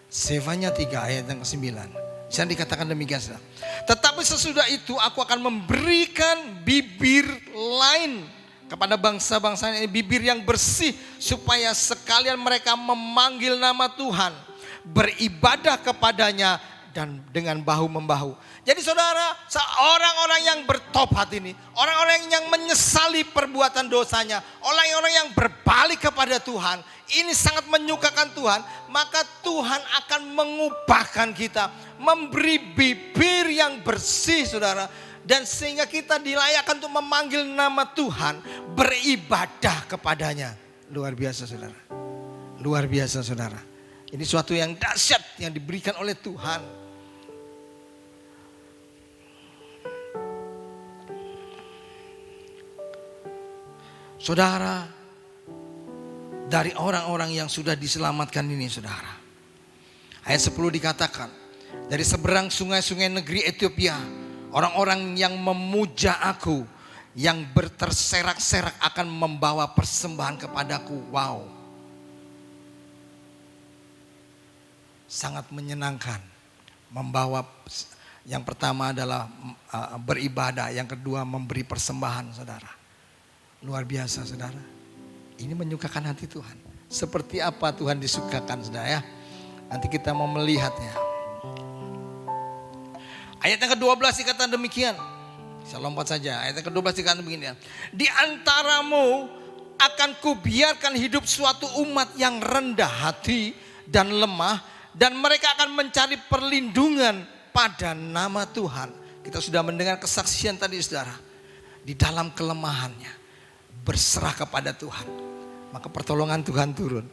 Sefanya 3 ayat yang ke-9. Bisa dikatakan demikian saudara. Tetapi sesudah itu aku akan memberikan bibir lain kepada bangsa-bangsa ini, bibir yang bersih, supaya sekalian mereka memanggil nama Tuhan, beribadah kepadanya dan dengan bahu-membahu. Jadi saudara, orang-orang yang bertobat ini, orang-orang yang menyesali perbuatan dosanya, orang-orang yang berbalik kepada Tuhan, ini sangat menyukakan Tuhan, maka Tuhan akan mengubahkan kita, memberi bibir yang bersih saudara. Dan sehingga kita dilayakkan untuk memanggil nama Tuhan, beribadah kepadanya. Luar biasa saudara. Luar biasa saudara. Ini suatu yang dahsyat yang diberikan oleh Tuhan. Saudara, dari orang-orang yang sudah diselamatkan ini saudara. Ayat 10 dikatakan, dari seberang sungai-sungai negeri Ethiopia, orang-orang yang memuja aku, yang berterserak-serak akan membawa persembahan kepadaku. Wow. Sangat menyenangkan. Membawa, yang pertama adalah beribadah, yang kedua memberi persembahan saudara. Luar biasa saudara. Ini menyukakan hati Tuhan. Seperti apa Tuhan disukakan saudara ya. Nanti kita mau melihatnya. Ayat yang ke-12 dikatakan demikian. Saya lompat saja. Ayat yang ke-12 dikatakan begini. Di antaramu akan kubiarkan hidup suatu umat yang rendah hati dan lemah. Dan mereka akan mencari perlindungan pada nama Tuhan. Kita sudah mendengar kesaksian tadi saudara. Di dalam kelemahannya berserah kepada Tuhan. Maka pertolongan Tuhan turun.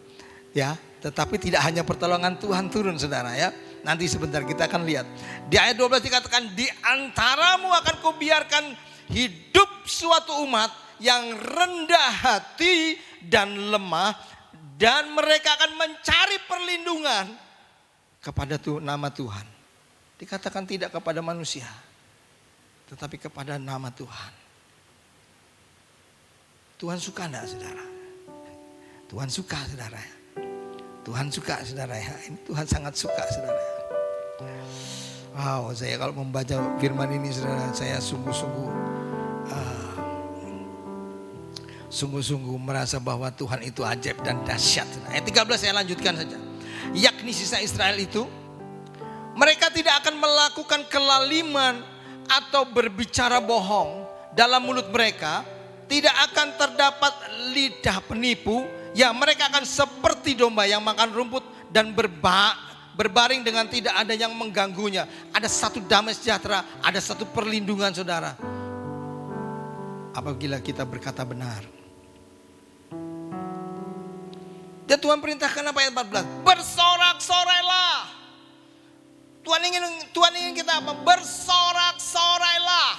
Ya, tetapi tidak hanya pertolongan Tuhan turun saudara ya. Nanti sebentar kita akan lihat. Di ayat 12 dikatakan, di antaramu akan kubiarkan hidup suatu umat yang rendah hati dan lemah. Dan mereka akan mencari perlindungan kepada nama Tuhan. Dikatakan tidak kepada manusia, tetapi kepada nama Tuhan. Tuhan suka enggak saudara? Tuhan suka saudara. Tuhan suka saudara ya. Ini Tuhan sangat suka saudara. Wow, saya kalau membaca firman ini saudara, saya sungguh-sungguh merasa bahwa Tuhan itu ajaib dan dahsyat. Ayat 13 saya lanjutkan saja. Yakni sisa Israel itu, mereka tidak akan melakukan kelaliman atau berbicara bohong dalam mulut mereka. Tidak akan terdapat lidah penipu. Ya, mereka akan seperti domba yang makan rumput dan berbaring dengan tidak ada yang mengganggunya. Ada satu damai sejahtera, ada satu perlindungan saudara. Apabila kita berkata benar. Dan Tuhan perintahkan apa ayat 14? Bersorak-sorailah. Tuhan ingin kita apa? Bersorak-sorailah.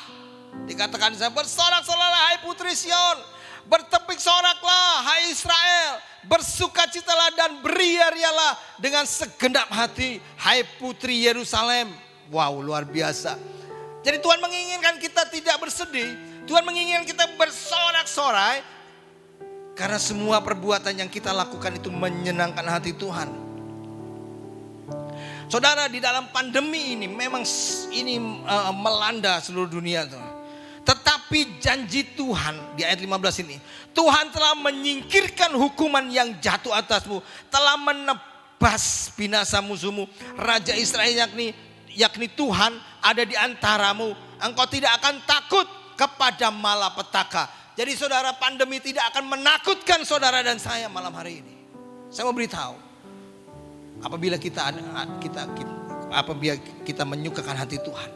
Dikatakan saya bersorak-sorailah hai putri Sion. Bertepik soraklah hai Israel. Bersukacitalah dan beria-rialah dengan segenap hati hai putri Yerusalem. Wow, luar biasa. Jadi Tuhan menginginkan kita tidak bersedih. Tuhan menginginkan kita bersorak-sorai. Karena semua perbuatan yang kita lakukan itu menyenangkan hati Tuhan. Saudara, di dalam pandemi ini memang ini melanda seluruh dunia. Tetapi janji Tuhan di ayat 15 ini. Tuhan telah menyingkirkan hukuman yang jatuh atasmu. Telah menebas binasa musuhmu. Raja Israel yakni Tuhan ada di antaramu. Engkau tidak akan takut kepada malapetaka. Jadi saudara, pandemi tidak akan menakutkan saudara dan saya malam hari ini. Saya mau beritahu, apabila kita menyukakan hati Tuhan,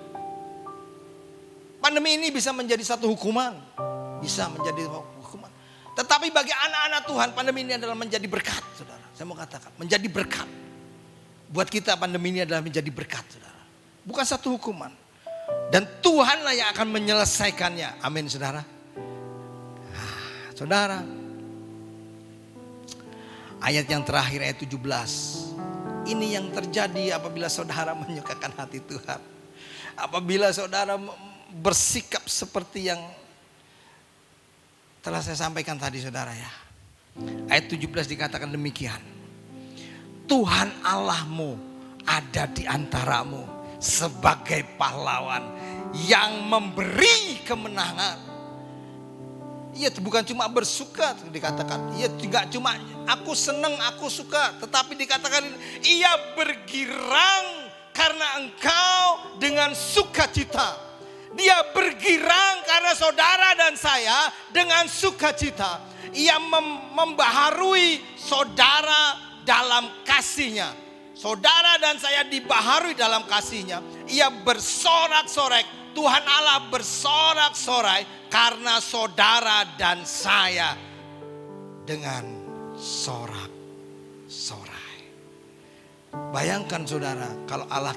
pandemi ini bisa menjadi satu hukuman, bisa menjadi hukuman. Tetapi bagi anak-anak Tuhan, pandemi ini adalah menjadi berkat, saudara. Saya mau katakan, menjadi berkat. Buat kita pandemi ini adalah menjadi berkat, saudara. Bukan satu hukuman. Dan Tuhanlah yang akan menyelesaikannya. Amin, saudara. Saudara, ayat yang terakhir ayat 17. Ini yang terjadi apabila saudara menyukakan hati Tuhan. Apabila saudara bersikap seperti yang telah saya sampaikan tadi saudara ya. Ayat 17 dikatakan demikian. Tuhan Allahmu ada di antaramu sebagai pahlawan yang memberi kemenangan. Ia bukan cuma bersuka dikatakan. Ia tidak cuma aku senang, aku suka. Tetapi dikatakan ia bergirang karena engkau dengan sukacita. Dia bergirang karena saudara dan saya dengan sukacita. Ia membaharui saudara dalam kasihnya. Saudara dan saya dibaharui dalam kasihnya. Ia bersorak-sorai. Tuhan Allah bersorak-sorai karena saudara dan saya dengan sorak-sorai. Bayangkan saudara, kalau Allah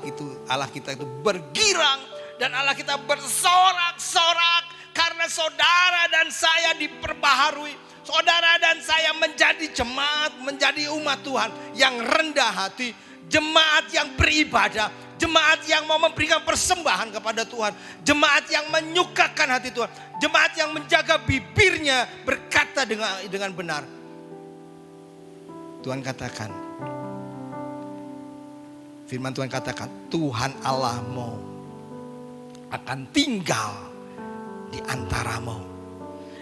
kita itu bergirang dan Allah kita bersorak-sorak karena saudara dan saya diperbaharui. Saudara dan saya menjadi jemaat, menjadi umat Tuhan yang rendah hati, jemaat yang beribadah, jemaat yang mau memberikan persembahan kepada Tuhan. Jemaat yang menyukakan hati Tuhan. Jemaat yang menjaga bibirnya berkata dengan benar. Tuhan katakan, firman Tuhan katakan, Tuhan Allahmu akan tinggal di antaramu.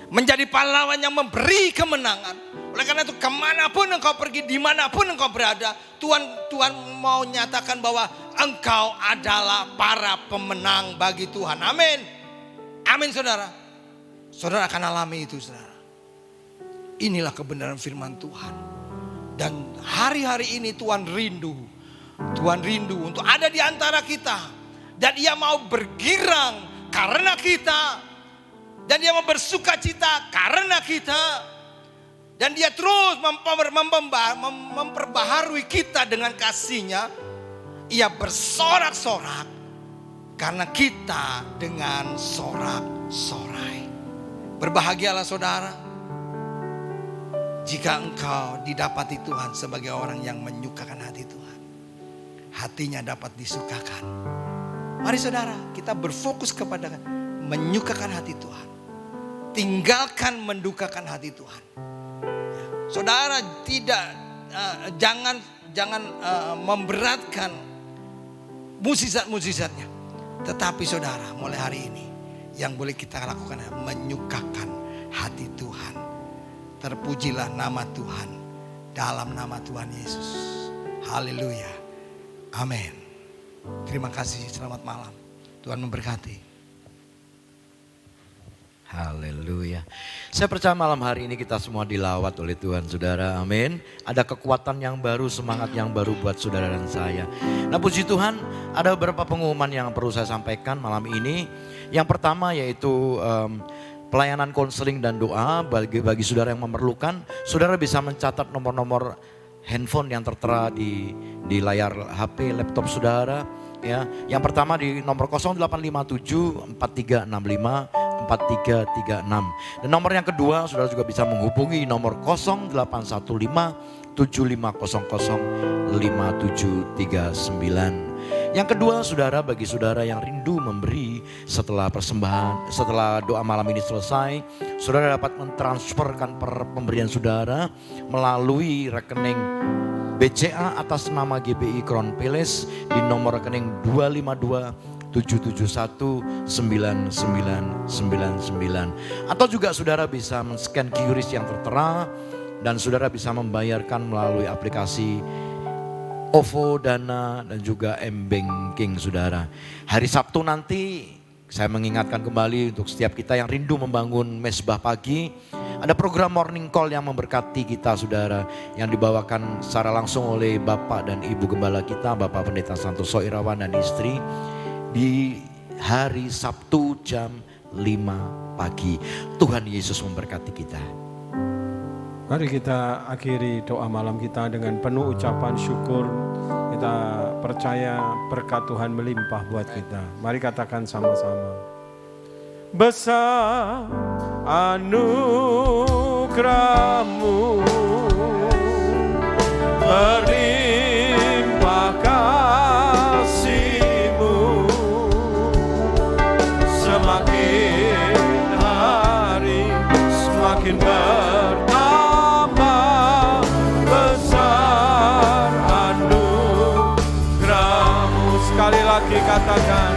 Menjadi pahlawan yang memberi kemenangan. Oleh karena itu kemanapun engkau pergi, dimanapun engkau berada, Tuhan mau nyatakan bahwa engkau adalah para pemenang bagi Tuhan. Amin. Amin saudara. Saudara akan alami itu saudara. Inilah kebenaran firman Tuhan. Dan hari-hari ini Tuhan rindu. Tuhan rindu untuk ada di antara kita. Dan ia mau bergirang karena kita. Dan dia mau bersuka cita karena kita. Dan dia terus memperbaharui kita dengan kasihnya. Ia bersorak-sorak karena kita dengan sorak-sorai. Berbahagialah saudara jika engkau didapati Tuhan sebagai orang yang menyukakan hati Tuhan. Hatinya dapat disukakan. Mari saudara, kita berfokus kepada menyukakan hati Tuhan. Tinggalkan mendukakan hati Tuhan. Saudara jangan memberatkan mukjizat-mukjizatnya. Tetapi saudara, mulai hari ini yang boleh kita lakukan adalah menyukakan hati Tuhan. Terpujilah nama Tuhan dalam nama Tuhan Yesus. Haleluya. Amin. Terima kasih, selamat malam. Tuhan memberkati. Haleluya. Saya percaya malam hari ini kita semua dilawat oleh Tuhan saudara, amin. Ada kekuatan yang baru, semangat yang baru buat saudara dan saya. Nah puji Tuhan, ada beberapa pengumuman yang perlu saya sampaikan malam ini. Yang pertama yaitu pelayanan konseling dan doa bagi saudara yang memerlukan. Saudara bisa mencatat nomor-nomor handphone yang tertera di layar HP, laptop saudara. Ya, yang pertama di nomor 0857 4365 4336. Dan nomor yang kedua saudara juga bisa menghubungi nomor 0815 7500 5739. Yang kedua saudara, bagi saudara yang rindu memberi setelah persembahan, setelah doa malam ini selesai, saudara dapat mentransferkan pemberian saudara melalui rekening BCA atas nama GBI Crown Palace di nomor rekening 25277719999. Atau juga saudara bisa men-scan QRIS yang tertera dan saudara bisa membayarkan melalui aplikasi OVO, Dana dan juga M-Banking saudara. Hari Sabtu nanti saya mengingatkan kembali untuk setiap kita yang rindu membangun mesbah pagi. Ada program morning call yang memberkati kita saudara, yang dibawakan secara langsung oleh Bapak dan Ibu Gembala kita, Bapak Pendeta Santoso Irawan dan istri, di hari Sabtu jam 5 pagi. Tuhan Yesus memberkati kita. Mari kita akhiri doa malam kita dengan penuh ucapan syukur. Kita percaya berkat Tuhan melimpah buat kita. Mari katakan sama-sama. Besar anugerah-Mu, berlimpah kasih-Mu, semakin hari semakin bertambah. Besar anugerah-Mu, sekali lagi katakan,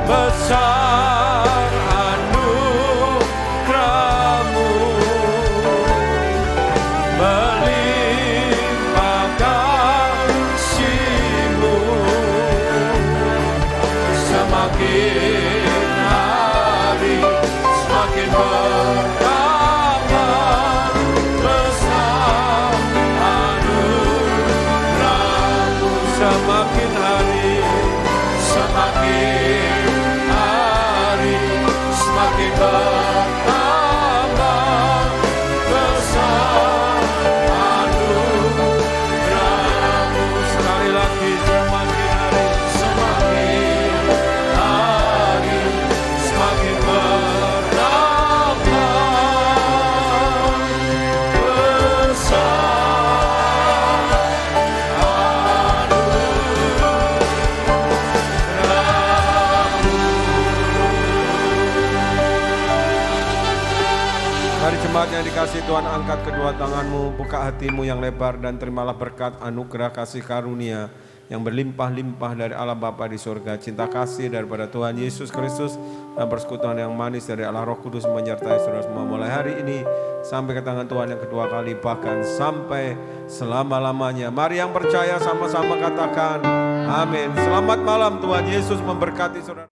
besar anugerah-Mu, berlimpah kasih-Mu, semakin hari semakin bertambah. Besar anugerah-Mu, semakin hari semakin semakin bertambah. Besar anugerah-Mu, sekali lagi, semakin hari semakin bertambah. Mari jemaat yang dikasihi Tuhan, angkat kedua tanganmu, buka hatimu yang lebar dan terimalah berkat anugerah kasih karunia yang berlimpah-limpah dari Allah Bapa di surga, cinta kasih daripada Tuhan Yesus Kristus, dan persekutuan yang manis dari Allah Roh Kudus menyertai saudara semua mulai hari ini sampai ke tangan Tuhan yang kedua kali, bahkan sampai selama-lamanya. Mari yang percaya sama-sama katakan amin. Selamat malam, Tuhan Yesus memberkati saudara.